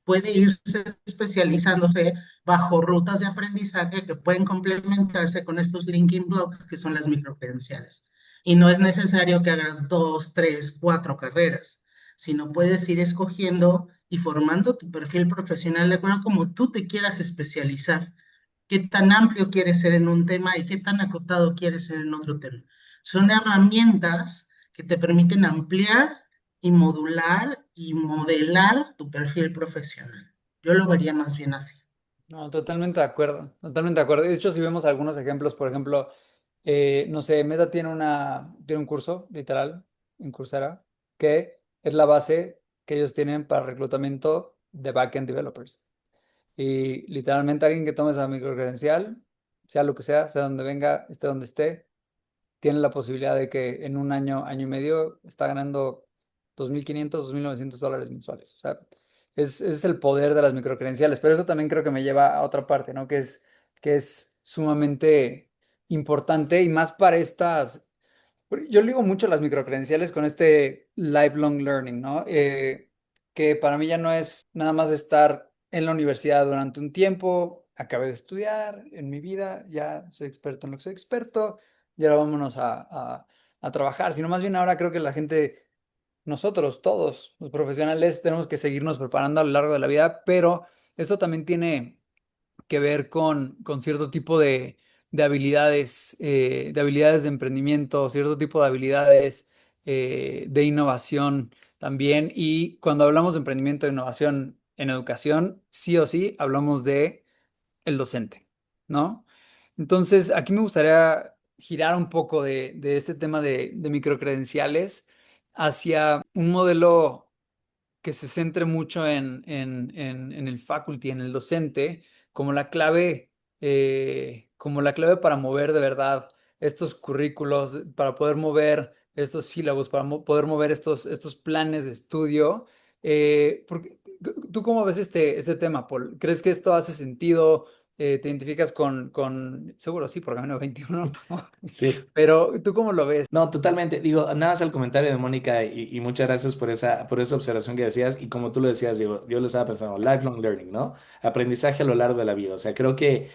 Puede irse especializándose bajo rutas de aprendizaje que pueden complementarse con estos linking blocks que son las microcredenciales. Y no es necesario que hagas 2, 3, 4 carreras, sino puedes ir escogiendo y formando tu perfil profesional de acuerdo a cómo tú te quieras especializar, qué tan amplio quieres ser en un tema y qué tan acotado quieres ser en otro tema. Son herramientas que te permiten ampliar y modular y modelar tu perfil profesional. Yo lo vería más bien así. No, totalmente de acuerdo, totalmente de acuerdo. De hecho, si vemos algunos ejemplos, por ejemplo, no sé, Meta tiene un curso, literal, en Coursera, que es la base que ellos tienen para reclutamiento de backend developers. Y literalmente alguien que tome esa microcredencial, sea lo que sea donde venga, esté donde esté, tiene la posibilidad de que en un año, año y medio, está ganando 2.500, $2.900 mensuales. O sea, es el poder de las microcredenciales. Pero eso también creo que me lleva a otra parte, ¿no? Que es sumamente importante y más para estas. Yo ligo mucho las microcredenciales con este lifelong learning, ¿no? Que para mí ya no es nada más estar en la universidad durante un tiempo, acabé de estudiar en mi vida, ya soy experto en lo que soy experto, y ahora vámonos a trabajar, sino más bien ahora creo que la gente, nosotros, todos los profesionales, tenemos que seguirnos preparando a lo largo de la vida, pero esto también tiene que ver con cierto tipo de habilidades de emprendimiento, cierto tipo de habilidades de innovación también. Y cuando hablamos de emprendimiento e innovación en educación, sí o sí hablamos de el docente, ¿no? Entonces, aquí me gustaría girar un poco de este tema de microcredenciales hacia un modelo que se centre mucho en el faculty, en el docente, como la clave, como la clave para mover de verdad estos currículos, para poder mover estos sílabos, para poder mover estos planes de estudio. ¿Tú cómo ves este tema, Paul? ¿Crees que esto hace sentido? ¿Te identificas seguro sí, por Camino 21, Sí. pero ¿tú cómo lo ves? No, totalmente. Digo, nada más el comentario de Mónica y muchas gracias por esa observación que decías. Y como tú lo decías, digo, yo lo estaba pensando, lifelong learning, ¿no? Aprendizaje a lo largo de la vida. O sea, creo que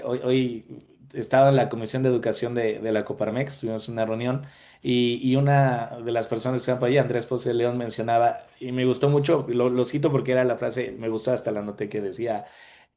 hoy estaba en la Comisión de Educación de la Coparmex, tuvimos una reunión y una de las personas que estaban por ahí, Andrés Ponce de León, mencionaba, y me gustó mucho, lo cito porque era la frase, me gustó hasta la noté que decía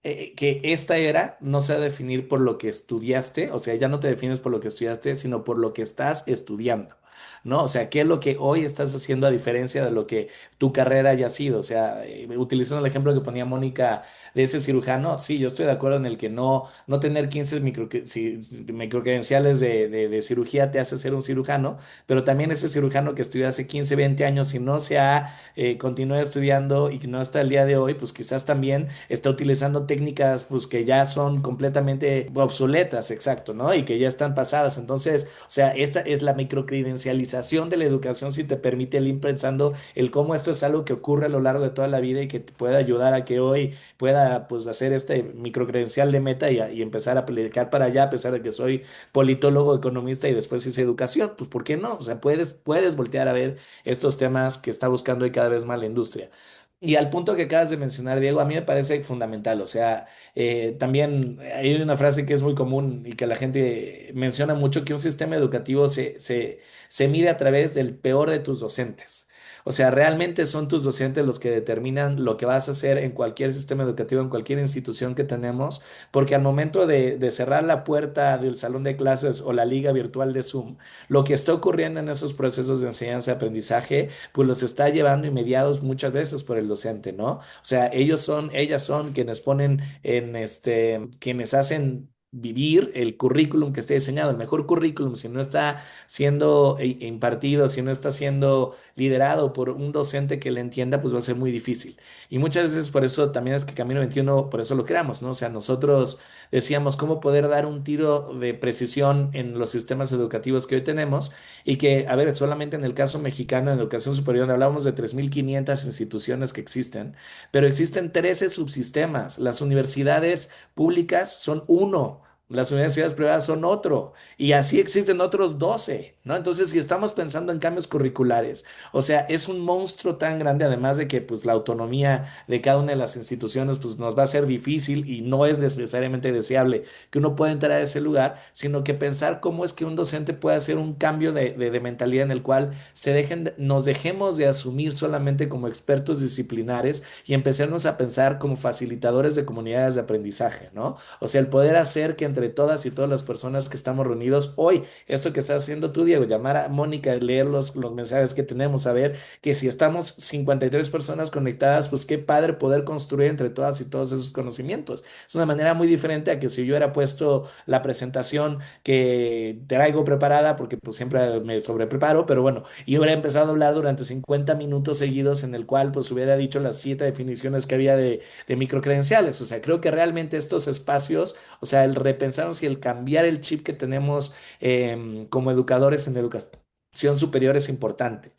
que esta era no se va a definir por lo que estudiaste, o sea, ya no te defines por lo que estudiaste, sino por lo que estás estudiando, ¿no? O sea, ¿qué es lo que hoy estás haciendo a diferencia de lo que tu carrera haya sido? O sea, utilizando el ejemplo que ponía Mónica de ese cirujano, sí, yo estoy de acuerdo en el que no tener 15 microcredenciales de cirugía te hace ser un cirujano, pero también ese cirujano que estudió hace 15 20 años y no se ha continuado estudiando y que no está el día de hoy, pues quizás también está utilizando técnicas pues que ya son completamente obsoletas, exacto, ¿no? Y que ya están pasadas. Entonces, o sea, esa es la microcredencialización de la educación si te permite el ir pensando el cómo esto es algo que ocurre a lo largo de toda la vida y que te puede ayudar a que hoy pueda pues hacer este microcredencial de meta y empezar a aplicar para allá, a pesar de que soy politólogo, economista y después hice educación, pues ¿por qué no? O sea, puedes voltear a ver estos temas que está buscando hoy cada vez más la industria. Y al punto que acabas de mencionar, Diego, a mí me parece fundamental. O sea, también hay una frase que es muy común y que la gente menciona mucho, que un sistema educativo se mide a través del peor de tus docentes. O sea, realmente son tus docentes los que determinan lo que vas a hacer en cualquier sistema educativo, en cualquier institución que tenemos, porque al momento de cerrar la puerta del salón de clases o la liga virtual de Zoom, lo que está ocurriendo en esos procesos de enseñanza-aprendizaje pues los está llevando y mediados muchas veces por el docente, ¿no? O sea, ellas son quienes ponen quienes hacen vivir el currículum que esté diseñado, el mejor currículum, si no está siendo impartido, si no está siendo liderado por un docente que le entienda, pues va a ser muy difícil. Y muchas veces por eso también es que Camino 21, por eso lo creamos, ¿no? O sea, nosotros decíamos cómo poder dar un tiro de precisión en los sistemas educativos que hoy tenemos y que, a ver, solamente en el caso mexicano en educación superior hablamos de 3.500 instituciones que existen, pero existen 13 subsistemas. Las universidades públicas son uno. Las universidades privadas son otro. Y así existen otros 12, ¿no? Entonces, si estamos pensando en cambios curriculares, o sea, es un monstruo tan grande, además de que pues la autonomía de cada una de las instituciones pues nos va a ser difícil y no es necesariamente deseable que uno pueda entrar a ese lugar, sino que pensar cómo es que un docente puede hacer un cambio de mentalidad en el cual nos dejemos de asumir solamente como expertos disciplinares y empecemos a pensar como facilitadores de comunidades de aprendizaje, ¿no? O sea, el poder hacer que entre todas y todas las personas que estamos reunidos hoy, esto que estás haciendo tú, Diego, llamar a Mónica, leer los mensajes que tenemos, saber que si estamos 53 personas conectadas, pues qué padre poder construir entre todas y todos esos conocimientos. Es una manera muy diferente a que si yo hubiera puesto la presentación que traigo preparada, porque pues siempre me sobrepreparo, pero bueno, y hubiera empezado a hablar durante 50 minutos seguidos en el cual pues hubiera dicho las 7 definiciones que había de microcredenciales. O sea, creo que realmente estos espacios, o sea, el repensarnos y el cambiar el chip que tenemos como educadores en educación superior es importante.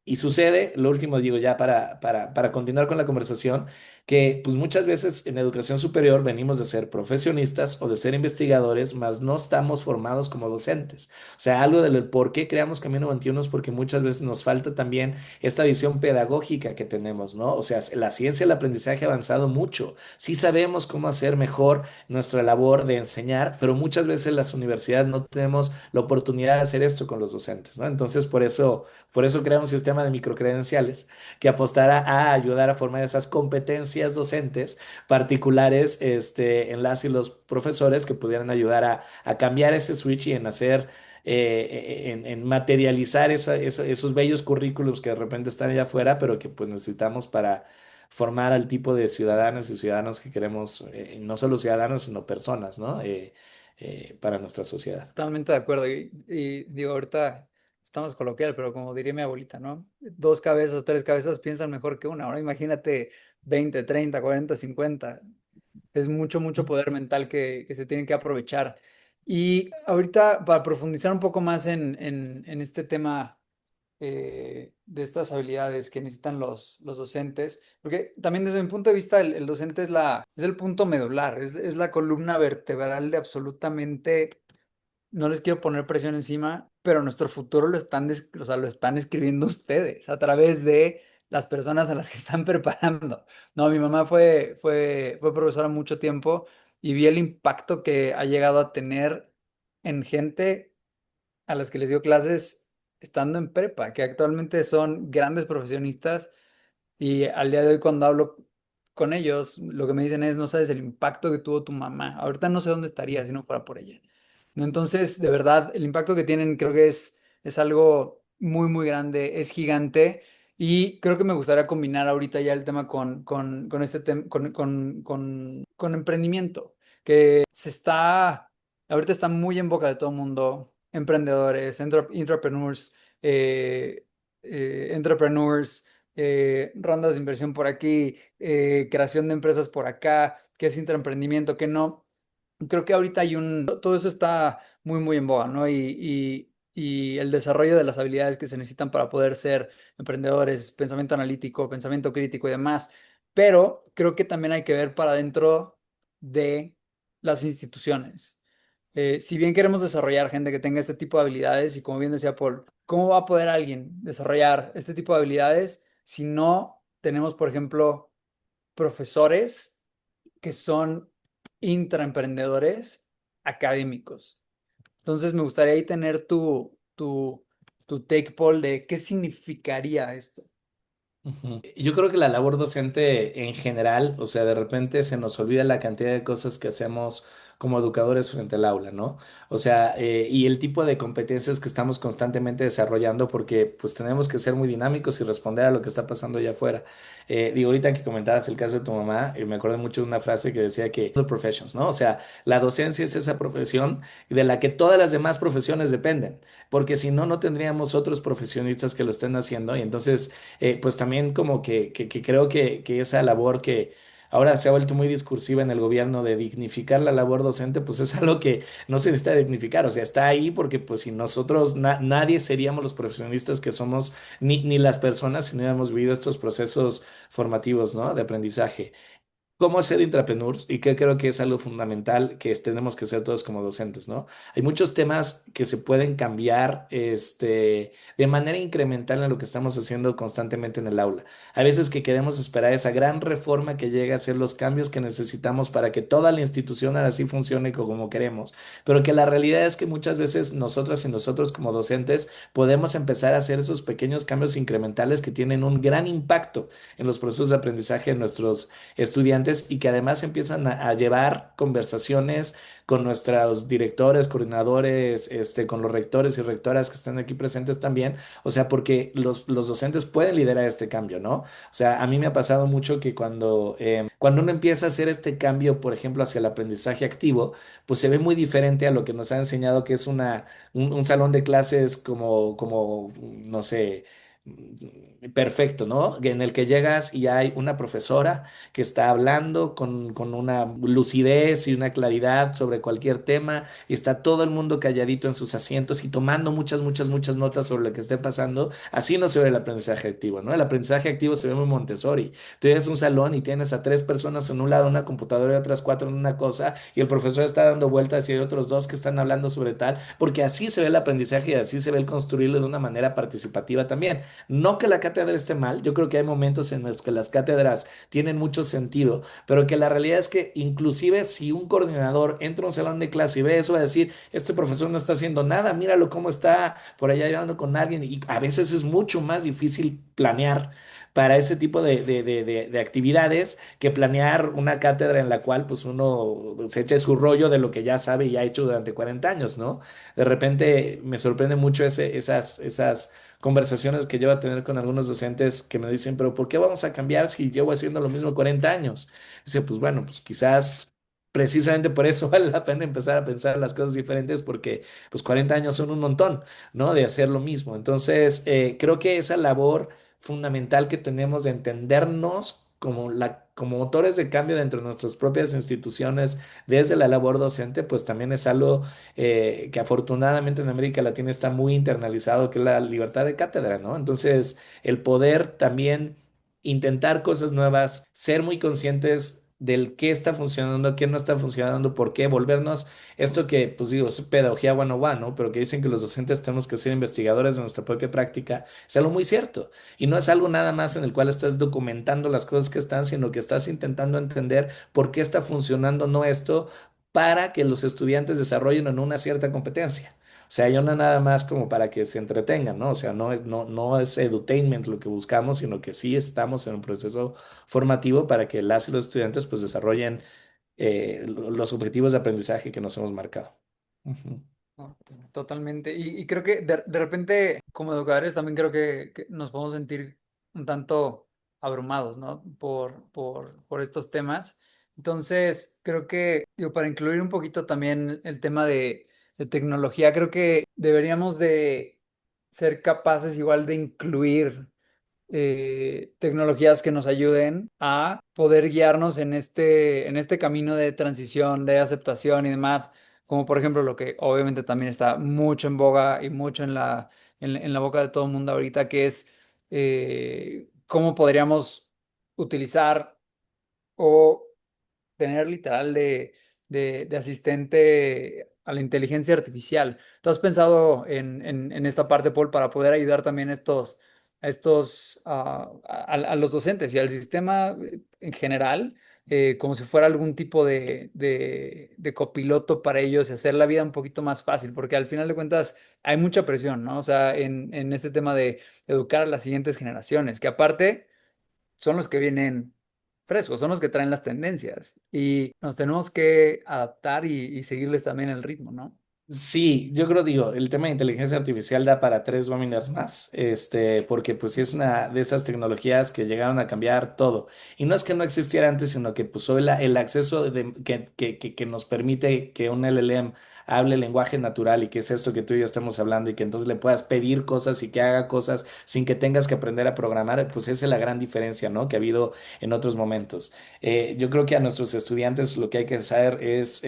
Y sucede, lo último digo ya para continuar con la conversación, que pues muchas veces en educación superior venimos de ser profesionistas o de ser investigadores, mas no estamos formados como docentes. O sea, algo del por qué creamos Camino 21 es porque muchas veces nos falta también esta visión pedagógica que tenemos, ¿no? O sea, la ciencia y el aprendizaje ha avanzado mucho. Sí sabemos cómo hacer mejor nuestra labor de enseñar, pero muchas veces las universidades no tenemos la oportunidad de hacer esto con los docentes, ¿no? Entonces, por eso crea un sistema de microcredenciales que apostará a ayudar a formar esas competencias docentes particulares en las y los profesores que pudieran ayudar a cambiar ese switch y en hacer en materializar esos bellos currículos que de repente están allá afuera, pero que pues necesitamos para formar al tipo de ciudadanos y ciudadanos que queremos, no solo ciudadanos, sino personas, ¿no? Para nuestra sociedad. Totalmente de acuerdo. Y digo, ahorita estamos coloquial, pero como diría mi abuelita, ¿no? Dos cabezas, tres cabezas piensan mejor que una. Ahora imagínate 20, 30, 40, 50. Es mucho, mucho poder mental que se tiene que aprovechar. Y ahorita, para profundizar un poco más en este tema de estas habilidades que necesitan los docentes, porque también desde mi punto de vista el docente es el punto medular, es la columna vertebral de absolutamente, no les quiero poner presión encima, pero nuestro futuro o sea, lo están escribiendo ustedes a través de las personas a las que están preparando. No, mi mamá fue profesora mucho tiempo y vi el impacto que ha llegado a tener en gente a las que les dio clases estando en prepa, que actualmente son grandes profesionistas y al día de hoy cuando hablo con ellos, lo que me dicen es, no sabes el impacto que tuvo tu mamá. Ahorita no sé dónde estaría si no fuera por ella. ¿No? Entonces, de verdad, el impacto que tienen creo que es algo muy, muy grande, es gigante. Y creo que me gustaría combinar ahorita ya el tema con este tema, con emprendimiento, que ahorita está muy en boca de todo el mundo, emprendedores, entrepreneurs, eh, entrepreneurs, rondas de inversión por aquí, creación de empresas por acá, qué es intraemprendimiento, qué no. Creo que ahorita todo eso está muy, muy en boga, ¿no? Y el desarrollo de las habilidades que se necesitan para poder ser emprendedores, pensamiento analítico, pensamiento crítico y demás. Pero creo que también hay que ver para dentro de las instituciones. Si bien queremos desarrollar gente que tenga este tipo de habilidades, y como bien decía Paul, ¿cómo va a poder alguien desarrollar este tipo de habilidades si no tenemos, por ejemplo, profesores que son intraemprendedores académicos? Entonces me gustaría ahí tener tu take, Paul, de qué significaría esto. Ujú. Yo creo que la labor docente en general, o sea, de repente se nos olvida la cantidad de cosas que hacemos como educadores frente al aula, ¿no? O sea, y el tipo de competencias que estamos constantemente desarrollando porque pues tenemos que ser muy dinámicos y responder a lo que está pasando allá afuera. Digo, ahorita que comentabas el caso de tu mamá, me acuerdo mucho de una frase que decía que the professions, ¿no? O sea, la docencia es esa profesión de la que todas las demás profesiones dependen, porque si no, no tendríamos otros profesionistas que lo estén haciendo y entonces pues también como que creo que esa labor que ahora se ha vuelto muy discursiva en el gobierno de dignificar la labor docente, pues es algo que no se necesita dignificar, o sea, está ahí porque pues si nosotros, nadie seríamos los profesionistas que somos, ni las personas si no hubiéramos vivido estos procesos formativos, ¿no? De aprendizaje. cómo ser intrapreneurs y que creo que es algo fundamental que tenemos que ser todos como docentes, ¿no? Hay muchos temas que se pueden cambiar de manera incremental en lo que estamos haciendo constantemente en el aula. Hay veces que queremos esperar esa gran reforma que llegue a ser los cambios que necesitamos para que toda la institución ahora sí funcione como queremos, pero que la realidad es que muchas veces nosotras y nosotros como docentes podemos empezar a hacer esos pequeños cambios incrementales que tienen un gran impacto en los procesos de aprendizaje de nuestros estudiantes y que además empiezan a llevar conversaciones con nuestros directores, coordinadores, con los rectores y rectoras que están aquí presentes también, o sea, porque los docentes pueden liderar este cambio, ¿no? O sea, a mí me ha pasado mucho que cuando uno empieza a hacer este cambio, por ejemplo, hacia el aprendizaje activo, pues se ve muy diferente a lo que nos ha enseñado que es un salón de clases no sé, perfecto, ¿no? En el que llegas y hay una profesora que está hablando con una lucidez y una claridad sobre cualquier tema y está todo el mundo calladito en sus asientos y tomando muchas, muchas, muchas notas sobre lo que esté pasando. Así no se ve el aprendizaje activo, ¿no? El aprendizaje activo se ve muy Montessori. Tú tienes un salón y tienes a tres personas en un lado una computadora y otras cuatro en una cosa y el profesor está dando vueltas y hay otros dos que están hablando sobre tal, porque así se ve el aprendizaje y así se ve el construirlo de una manera participativa también. No que la cátedra esté mal, yo creo que hay momentos en los que las cátedras tienen mucho sentido, pero que la realidad es que inclusive si un coordinador entra a un salón de clase y ve eso, va a decir, este profesor no está haciendo nada, míralo cómo está por allá hablando con alguien y a veces es mucho más difícil planear para ese tipo de actividades que planear una cátedra en la cual pues uno se eche su rollo de lo que ya sabe y ha hecho durante 40 años, ¿no? De repente me sorprende mucho esas conversaciones que llevo a tener con algunos docentes que me dicen, pero ¿por qué vamos a cambiar si llevo haciendo lo mismo 40 años? Dice, pues bueno, pues quizás precisamente por eso vale la pena empezar a pensar las cosas diferentes porque pues 40 años son un montón, ¿no? De hacer lo mismo. Entonces, creo que esa labor fundamental que tenemos de entendernos como motores de cambio dentro de nuestras propias instituciones desde la labor docente, pues también es algo que afortunadamente en América Latina está muy internalizado, que es la libertad de cátedra, ¿no? Entonces, el poder también intentar cosas nuevas, ser muy conscientes del qué está funcionando, qué no está funcionando, por qué, volvernos esto que, pues digo, es pedagogía 101, ¿no? Pero que dicen que los docentes tenemos que ser investigadores de nuestra propia práctica, es algo muy cierto. Y no es algo nada más en el cual estás documentando las cosas que están, sino que estás intentando entender por qué está funcionando no esto para que los estudiantes desarrollen en una cierta competencia. O sea, yo no nada más como para que se entretengan, ¿no? O sea, no es edutainment lo que buscamos, sino que sí estamos en un proceso formativo para que las y los estudiantes pues desarrollen los objetivos de aprendizaje que nos hemos marcado. Ujú. No, totalmente. Y creo que de repente, como educadores, también creo que nos podemos sentir un tanto abrumados, ¿no? Por estos temas. Entonces, creo que, digo, para incluir un poquito también el tema de tecnología, creo que deberíamos de ser capaces igual de incluir tecnologías que nos ayuden a poder guiarnos en este camino de transición, de aceptación y demás, como por ejemplo lo que obviamente también está mucho en boga y mucho en la boca de todo el mundo ahorita, que es cómo podríamos utilizar o tener literal de asistente a la inteligencia artificial. ¿Tú has pensado en esta parte, Paul, para poder ayudar también a los docentes y al sistema en general, como si fuera algún tipo de copiloto para ellos y hacer la vida un poquito más fácil? Porque al final de cuentas hay mucha presión, ¿no? O sea, en este tema de educar a las siguientes generaciones, que aparte son los que vienen frescos, son los que traen las tendencias y nos tenemos que adaptar y seguirles también el ritmo, ¿no? Sí, yo creo, digo, el tema de inteligencia artificial da para tres webinars más, porque pues sí es una de esas tecnologías que llegaron a cambiar todo. Y no es que no existiera antes, sino que pues hoy el acceso que nos permite que un LLM hable lenguaje natural y que es esto que tú y yo estamos hablando y que entonces le puedas pedir cosas y que haga cosas sin que tengas que aprender a programar, pues esa es la gran diferencia, ¿no? Que ha habido en otros momentos. Yo creo que a nuestros estudiantes lo que hay que hacer es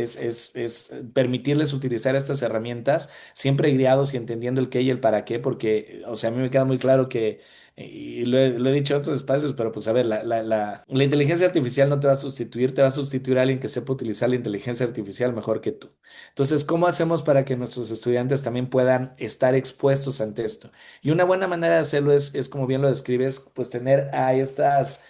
permitirles utilizar estas herramientas, siempre guiados y entendiendo el qué y el para qué, porque, o sea, a mí me queda muy claro que Y lo he dicho en otros espacios, pero pues a ver, la inteligencia artificial no te va a sustituir, te va a sustituir a alguien que sepa utilizar la inteligencia artificial mejor que tú. Entonces, ¿cómo hacemos para que nuestros estudiantes también puedan estar expuestos ante esto? Y una buena manera de hacerlo es como bien lo describes, pues tener a estas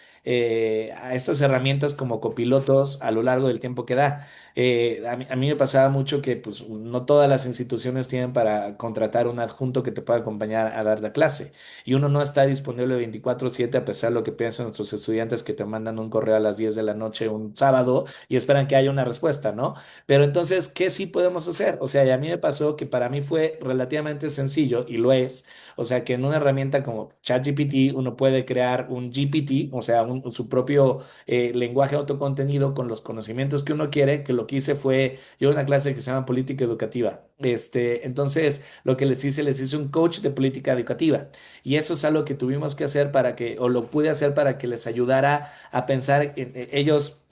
herramientas como copilotos a lo largo del tiempo que da. A mí me pasaba mucho que pues no todas las instituciones tienen para contratar un adjunto que te pueda acompañar a dar la clase y uno no está disponible 24/7 a pesar de lo que piensan nuestros estudiantes que te mandan un correo a las 10 de la noche un sábado y esperan que haya una respuesta, ¿no? Pero entonces, ¿qué sí podemos hacer? O sea, y a mí me pasó que para mí fue relativamente sencillo y lo es. O sea, que en una herramienta como ChatGPT uno puede crear un GPT, o sea, su propio lenguaje autocontenido con los conocimientos que uno quiere, que lo que hice fue, yo una clase que se llama política educativa. Entonces, lo que les hice un coach de política educativa. Y eso es algo que tuvimos que hacer o lo pude hacer para que les ayudara a pensar ellos.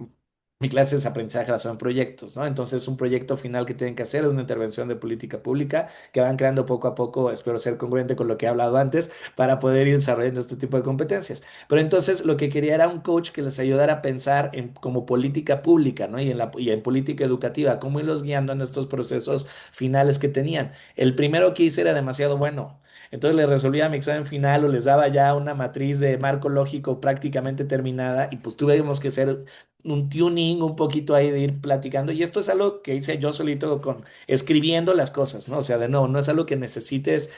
Mi clase es aprendizaje basado en proyectos, ¿no? Entonces, un proyecto final que tienen que hacer es una intervención de política pública que van creando poco a poco, espero ser congruente con lo que he hablado antes, para poder ir desarrollando este tipo de competencias. Pero entonces, lo que quería era un coach que les ayudara a pensar en como política pública, ¿no? Y en política educativa, cómo irlos guiando en estos procesos finales que tenían. El primero que hice era demasiado bueno. Entonces les resolvía mi examen final o les daba ya una matriz de marco lógico prácticamente terminada y pues tuvimos que hacer un tuning un poquito ahí de ir platicando. Y esto es algo que hice yo solito con escribiendo las cosas, ¿no? O sea, de nuevo, no es algo que necesites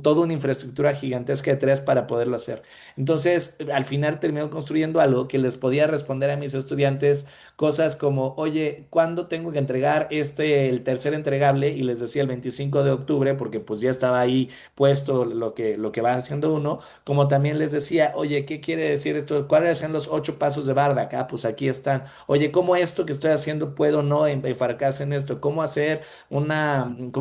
toda una infraestructura gigantesca de tres para poderlo hacer. Entonces, al final terminó construyendo algo que les podía responder a mis estudiantes cosas como, oye, ¿cuándo tengo que entregar el tercer entregable? Y les decía el 25 de octubre, porque pues ya estaba ahí puesto lo que va haciendo uno, como también les decía, oye, ¿qué quiere decir esto? ¿Cuáles son los 8 pasos de Bardak? Ah, pues aquí están. Oye, ¿cómo esto que estoy haciendo puedo no enfarcarse en esto? ¿Cómo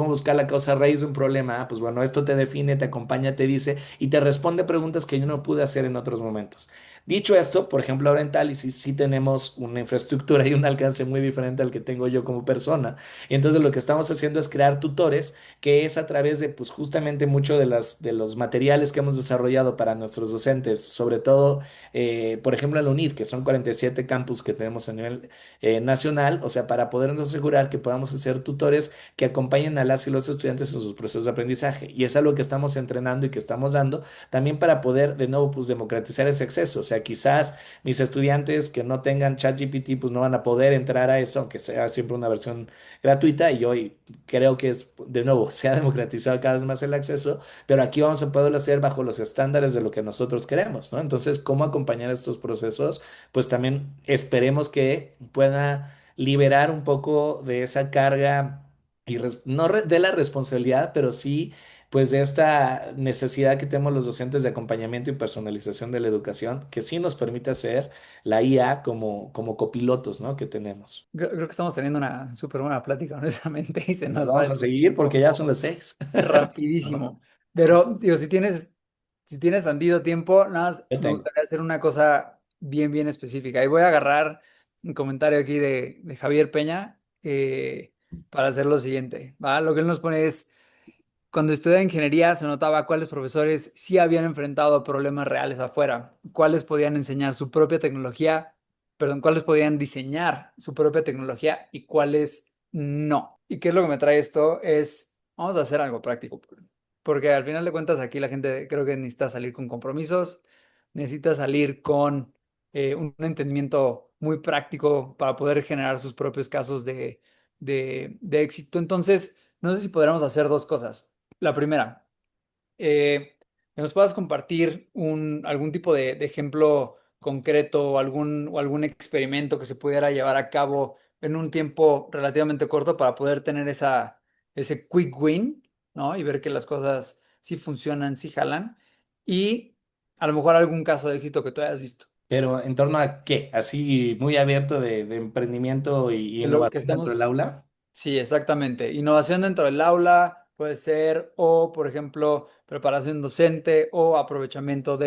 buscar la causa raíz de un problema? Ah, pues bueno, esto te define, te acompaña, te dice y te responde preguntas que yo no pude hacer en otros momentos. Dicho esto, por ejemplo, ahora en Tálisis sí tenemos una infraestructura y un alcance muy diferente al que tengo yo como persona. Y entonces lo que estamos haciendo es crear tutores, que es a través de, pues justamente mucho de los materiales que hemos desarrollado para nuestros docentes, sobre todo, por ejemplo, en la UNID, que son 47 campus que tenemos a nivel nacional, o sea, para podernos asegurar que podamos hacer tutores que acompañen a las y los estudiantes en sus procesos de aprendizaje. Y es algo que estamos entrenando y que estamos dando también para poder, de nuevo, pues democratizar ese acceso. O sea, quizás mis estudiantes que no tengan ChatGPT, pues no van a poder entrar a eso, aunque sea siempre una versión gratuita. Y hoy creo que es, de nuevo, se ha democratizado cada vez más el acceso, pero aquí vamos a poderlo hacer bajo los estándares de lo que nosotros queremos, ¿no? Entonces, ¿cómo acompañar estos procesos? Pues también esperemos que pueda liberar un poco de esa carga y no de la responsabilidad, pero sí pues de esta necesidad que tenemos los docentes de acompañamiento y personalización de la educación, que sí nos permite hacer la IA como copilotos, ¿no? Que tenemos. Creo que estamos teniendo una súper buena plática, honestamente, y se Nos nos va vamos a el seguir porque tiempo ya son las 6. rapidísimo. Pero, digo, si tienes tantito tiempo, nada más Yo me tengo. gustaría hacer una cosa bien, bien específica. Y voy a agarrar un comentario aquí de Javier Peña para hacer lo siguiente, ¿va? Lo que él nos pone es, cuando estudiaba ingeniería se notaba cuáles profesores sí habían enfrentado problemas reales afuera, cuáles podían enseñar su propia tecnología, perdón, cuáles podían diseñar su propia tecnología y cuáles no. ¿Y qué es lo que me trae esto? Vamos a hacer algo práctico, porque al final de cuentas aquí la gente creo que necesita salir con compromisos, necesita salir con un entendimiento muy práctico para poder generar sus propios casos de éxito. Entonces, no sé si podríamos hacer dos cosas. La primera, que nos puedas compartir algún tipo de ejemplo concreto o algún experimento que se pudiera llevar a cabo en un tiempo relativamente corto para poder tener ese quick win, ¿no? Y ver que las cosas sí funcionan, sí jalan. Y a lo mejor algún caso de éxito que tú hayas visto. Pero ¿en torno a qué? Así muy abierto de emprendimiento y Que lo que innovación dentro del estamos. aula. Sí, exactamente. Innovación dentro del aula puede ser, o por ejemplo, preparación docente o aprovechamiento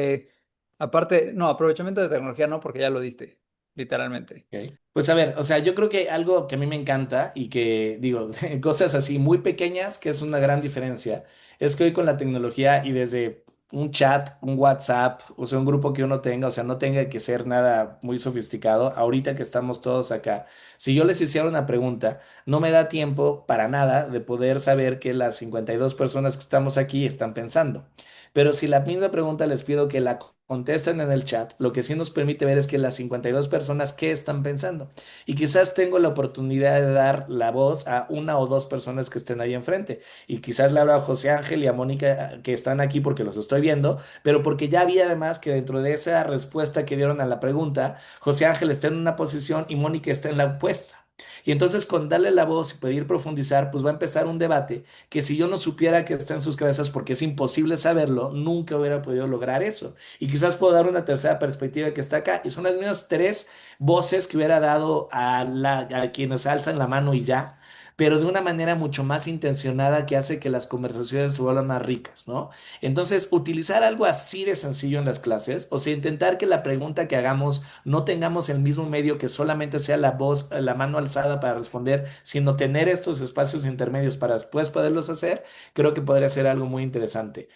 aprovechamiento de tecnología no, porque ya lo diste, literalmente. Ok. Pues a ver, o sea, yo creo que algo que a mí me encanta y que digo, cosas así muy pequeñas, que es una gran diferencia, es que hoy con la tecnología y desde un chat, un WhatsApp, o sea, un grupo que uno tenga, o sea, no tenga que ser nada muy sofisticado. Ahorita que estamos todos acá, si yo les hiciera una pregunta, no me da tiempo para nada de poder saber qué las 52 personas que estamos aquí están pensando. Pero si la misma pregunta les pido que la contesten en el chat, lo que sí nos permite ver es que las 52 personas qué están pensando. Y quizás tengo la oportunidad de dar la voz a una o dos personas que estén ahí enfrente. Y quizás le hablo a José Ángel y a Mónica que están aquí porque los estoy viendo, pero porque ya vi además que dentro de esa respuesta que dieron a la pregunta, José Ángel está en una posición y Mónica está en la opuesta. Y entonces con darle la voz y pedir profundizar, pues va a empezar un debate que si yo no supiera que está en sus cabezas, porque es imposible saberlo, nunca hubiera podido lograr eso. Y quizás puedo dar una tercera perspectiva que está acá. Y son las mismas tres voces que hubiera dado a quienes alzan la mano y ya, pero de una manera mucho más intencionada que hace que las conversaciones se vuelvan más ricas, ¿no? Entonces, utilizar algo así de sencillo en las clases, o sea, intentar que la pregunta que hagamos no tengamos el mismo medio que solamente sea la voz, la mano alzada para responder, sino tener estos espacios intermedios para después poderlos hacer, creo que podría ser algo muy interesante.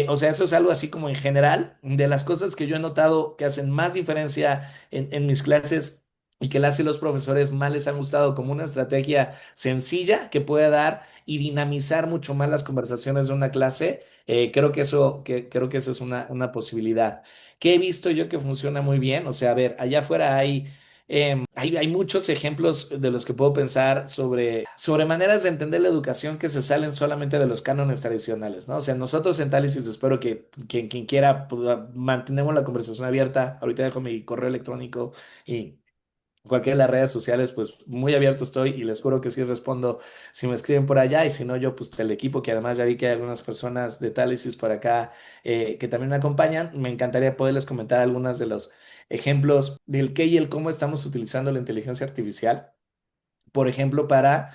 O sea, eso es algo así como en general, de las cosas que yo he notado que hacen más diferencia en mis clases. Y que las y los profesores más les han gustado como una estrategia sencilla que puede dar y dinamizar mucho más las conversaciones de una clase, creo que eso es una posibilidad. ¿Qué he visto yo que funciona muy bien? O sea, a ver, allá afuera hay muchos ejemplos de los que puedo pensar sobre maneras de entender la educación que se salen solamente de los cánones tradicionales, ¿no? O sea, nosotros en Tálisis espero que quien quiera, pues, mantenemos la conversación abierta. Ahorita dejo mi correo electrónico y cualquiera de las redes sociales, pues muy abierto estoy y les juro que sí respondo si me escriben por allá y si no yo, pues el equipo que además ya vi que hay algunas personas de Tálisis por acá que también me acompañan, me encantaría poderles comentar algunos de los ejemplos del qué y el cómo estamos utilizando la inteligencia artificial, por ejemplo, para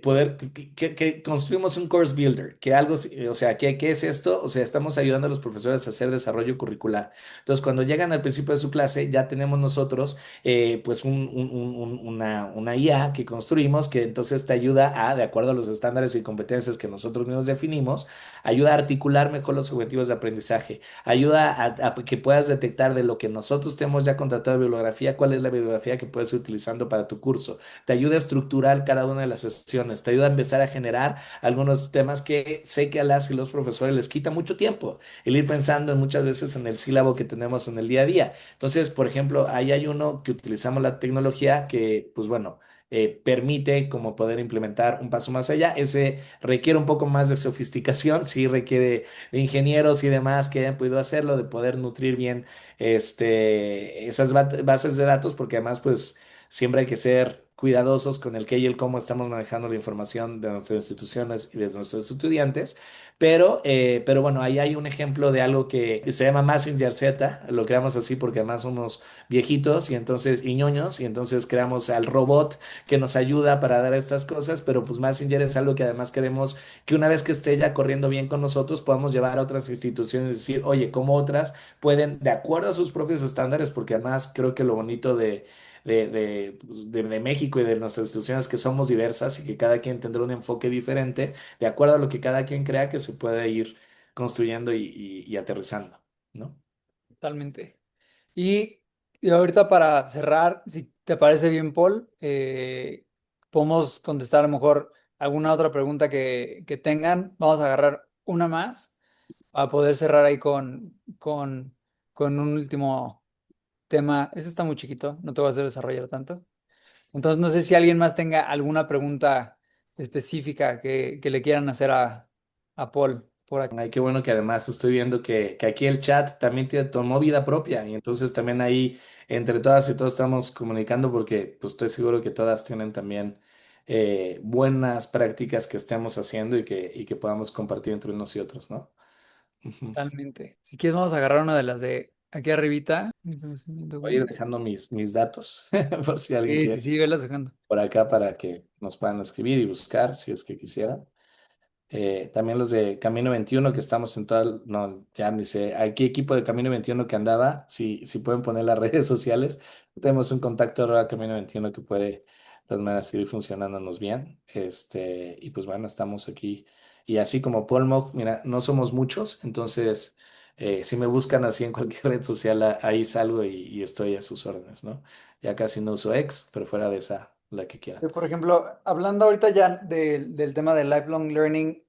poder, que construimos un course builder, que algo, o sea, ¿qué es esto? O sea, estamos ayudando a los profesores a hacer desarrollo curricular. Entonces, cuando llegan al principio de su clase, ya tenemos nosotros, pues, una IA que construimos, que entonces te ayuda a, de acuerdo a los estándares y competencias que nosotros mismos definimos, ayuda a articular mejor los objetivos de aprendizaje, ayuda a que puedas detectar de lo que nosotros tenemos ya contratado de bibliografía, cuál es la bibliografía que puedes ir utilizando para tu curso, te ayuda a estructurar cada una de las sesiones, te ayuda a empezar a generar algunos temas que sé que a las y los profesores les quita mucho tiempo, el ir pensando muchas veces en el sílabo que tenemos en el día a día. Entonces, por ejemplo, ahí hay uno que utilizamos la tecnología que, pues bueno, permite como poder implementar un paso más allá. Ese requiere un poco más de sofisticación, sí requiere de ingenieros y demás que hayan podido hacerlo, de poder nutrir bien esas bases de datos, porque además, pues siempre hay que ser cuidadosos con el qué y el cómo estamos manejando la información de nuestras instituciones y de nuestros estudiantes. Pero bueno, ahí hay un ejemplo de algo que se llama Messenger Z. Lo creamos así porque además somos viejitos y entonces y ñoños y entonces creamos al robot que nos ayuda para dar estas cosas. Pero pues Messenger es algo que además queremos que una vez que esté ya corriendo bien con nosotros podamos llevar a otras instituciones y decir, oye, ¿cómo otras pueden, de acuerdo a sus propios estándares? Porque además creo que lo bonito de México y de nuestras instituciones que somos diversas y que cada quien tendrá un enfoque diferente, de acuerdo a lo que cada quien crea que se puede ir construyendo y aterrizando, ¿no? Totalmente. Y ahorita para cerrar, si te parece bien, Paul, podemos contestar a lo mejor alguna otra pregunta que tengan. Vamos a agarrar una más para poder cerrar ahí con un último tema. Ese está muy chiquito, no te voy a hacer desarrollar tanto. Entonces, no sé si alguien más tenga alguna pregunta específica que le quieran hacer a Paul por aquí. Ay, qué bueno que además estoy viendo que aquí el chat también tomó vida propia y entonces también ahí entre todas y todos estamos comunicando porque pues estoy seguro que todas tienen también buenas prácticas que estemos haciendo y que podamos compartir entre unos y otros, ¿no? Ujú. Totalmente. Si quieres, vamos a agarrar una de las de aquí arribita. Voy a ir dejando mis datos por si alguien Sí, sí, quiere sí, velas dejando. por acá para que nos puedan escribir y buscar si es que quisieran. También los de Camino 21 que estamos en todo, no, ya ni sé, aquí equipo de Camino 21 que andaba, si pueden poner las redes sociales, tenemos un contacto arroba Camino 21 que puede, de todas maneras, seguir funcionándonos bien, y pues bueno, estamos aquí Y así como Polmog, mira, no somos muchos, entonces si me buscan así en cualquier red social, ahí salgo y estoy a sus órdenes, ¿no? Ya casi no uso X, pero fuera de esa, la que quieran. Por ejemplo, hablando ahorita ya del tema del lifelong learning,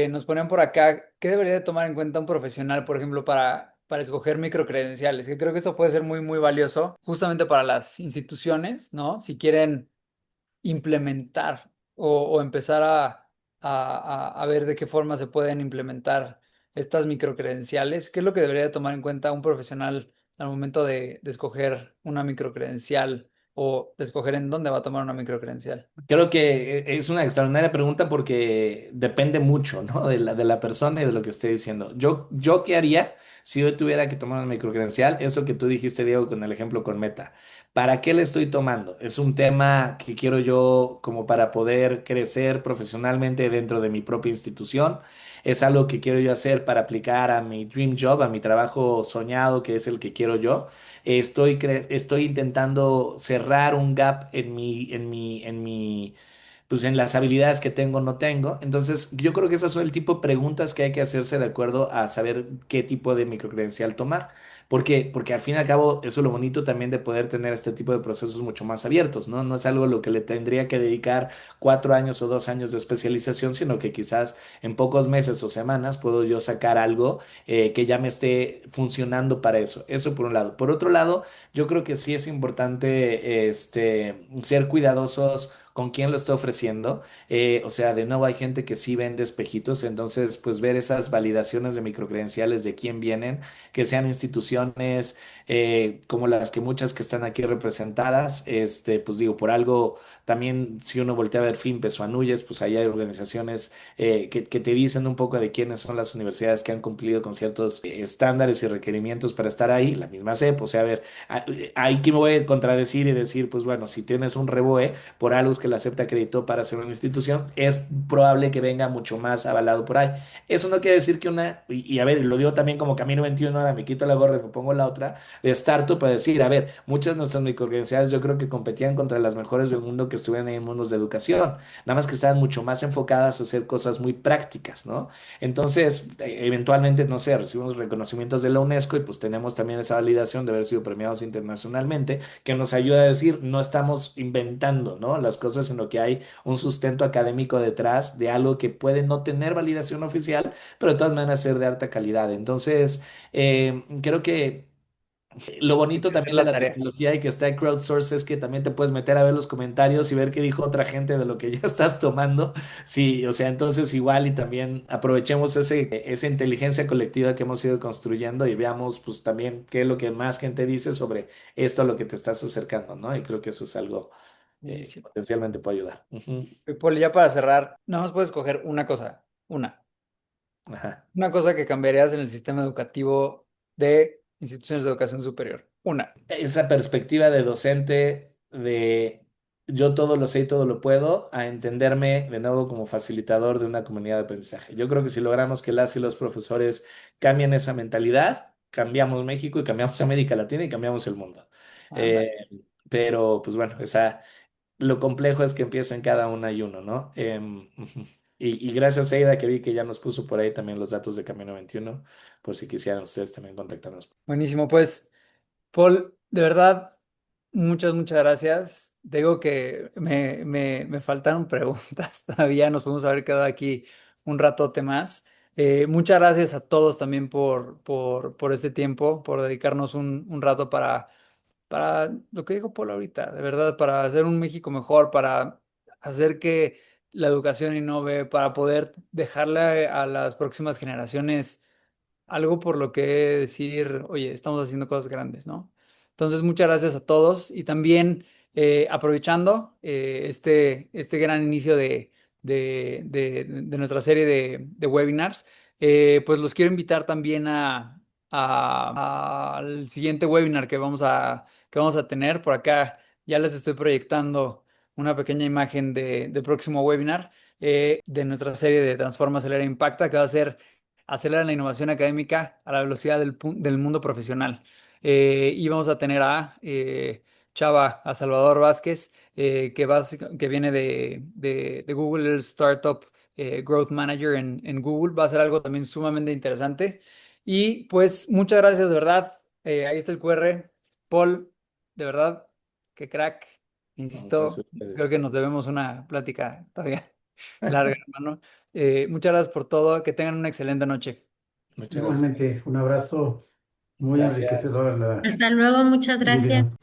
nos ponen por acá, ¿qué debería de tomar en cuenta un profesional, por ejemplo, para escoger microcredenciales? Que creo que eso puede ser muy, muy valioso justamente para las instituciones, ¿no? Si quieren implementar o empezar a ver de qué forma se pueden implementar estas microcredenciales. ¿Qué es lo que debería de tomar en cuenta un profesional al momento de escoger una microcredencial o de escoger en dónde va a tomar una microcredencial? Creo que es una extraordinaria pregunta porque depende mucho, ¿no? De la persona y de lo que esté diciendo. Yo ¿qué haría si yo tuviera que tomar una microcredencial? Eso que tú dijiste, Diego, con el ejemplo con Meta. ¿Para qué le estoy tomando? ¿Es un tema que quiero yo como para poder crecer profesionalmente dentro de mi propia institución? ¿Es algo que quiero yo hacer para aplicar a mi dream job, a mi trabajo soñado, que es el que quiero yo? Estoy intentando cerrar un gap pues en las habilidades que tengo, no tengo. Entonces, yo creo que esas son el tipo de preguntas que hay que hacerse de acuerdo a saber qué tipo de microcredencial tomar. ¿Por qué? Porque al fin y al cabo, eso es lo bonito también de poder tener este tipo de procesos mucho más abiertos, ¿no? No es algo a lo que le tendría que dedicar 4 años o 2 años de especialización, sino que quizás en pocos meses o semanas puedo yo sacar algo que ya me esté funcionando para eso. Eso por un lado. Por otro lado, yo creo que sí es importante ser cuidadosos con quién lo está ofreciendo. O sea, de nuevo hay gente que sí vende espejitos, entonces pues ver esas validaciones de microcredenciales de quién vienen, que sean instituciones como las que muchas que están aquí representadas, pues digo, por algo también si uno voltea a ver FIMPES o ANUYES, pues ahí hay organizaciones que te dicen un poco de quiénes son las universidades que han cumplido con ciertos estándares y requerimientos para estar ahí, la misma SEP, o sea, a ver, ahí que me voy a contradecir y decir, pues bueno, si tienes un REBOE por algo que la SEP te acreditó para ser una institución, es probable que venga mucho más avalado por ahí. Eso no quiere decir que y a ver, lo digo también como Camino 21, ahora me quito la gorra y me pongo la otra, de startup para decir, a ver, muchas de nuestras microorganizaciones yo creo que competían contra las mejores del mundo que estuvieran en mundos de educación, nada más que estaban mucho más enfocadas a hacer cosas muy prácticas, ¿no? Entonces, eventualmente, no sé, recibimos reconocimientos de la UNESCO y pues tenemos también esa validación de haber sido premiados internacionalmente, que nos ayuda a decir, no estamos inventando, ¿no? Las cosas, sino que hay un sustento académico detrás de algo que puede no tener validación oficial, pero de todas maneras ser de alta calidad. Entonces, creo que lo Hay bonito que hacer también de la la tarea. tecnología y que está en crowdsource es que también te puedes meter a ver los comentarios y ver qué dijo otra gente de lo que ya estás tomando. Sí, o sea, entonces igual y también aprovechemos esa inteligencia colectiva que hemos ido construyendo y veamos pues también qué es lo que más gente dice sobre esto a lo que te estás acercando, ¿no? Y creo que eso es algo Buenísimo. potencialmente puede ayudar. Ujú. Paul, ya para cerrar, nada más puedes escoger una cosa, Ajá. una cosa que cambiarías en el sistema educativo de instituciones de educación superior. Una. Esa perspectiva de docente de yo todo lo sé y todo lo puedo, a entenderme de nuevo como facilitador de una comunidad de aprendizaje. Yo creo que si logramos que las y los profesores cambien esa mentalidad, cambiamos México y cambiamos América Latina y cambiamos el mundo. Ándale. Eh, pero pues bueno, lo complejo es que empieza en cada una y uno, ¿no? Ujú. Y gracias, Aida, que vi que ya nos puso por ahí también los datos de Camino 21, por si quisieran ustedes también contactarnos. Buenísimo, pues, Paul, de verdad, muchas, muchas gracias. Digo que me faltaron preguntas todavía, nos podemos haber quedado aquí un ratote más. Muchas gracias a todos también por este tiempo, por dedicarnos un rato para lo que dijo Paul ahorita, de verdad, para hacer un México mejor, para hacer que la educación innove, para poder dejarle a las próximas generaciones algo por lo que decir, oye, estamos haciendo cosas grandes, ¿no? Entonces, muchas gracias a todos y también aprovechando este gran inicio de nuestra serie de webinars, pues los quiero invitar también al siguiente webinar que vamos a tener. Por acá ya les estoy proyectando una pequeña imagen del próximo webinar de nuestra serie de Transforma, Acelera, Impacta, que va a ser Acelera la innovación académica a la velocidad del mundo profesional. Y vamos a tener a Salvador Vázquez, que viene de Google Startup Growth Manager en Google. Va a ser algo también sumamente interesante. Y pues muchas gracias, de verdad. Ahí está el QR. Paul, de verdad, qué crack. Gracias Insisto, a ustedes. creo que nos debemos una plática todavía larga, hermano. Muchas gracias por todo. Que tengan una excelente noche. Muchas gracias. Igualmente, un abrazo muy Gracias. enriquecedor a la Hasta luego, muchas mi vida. gracias.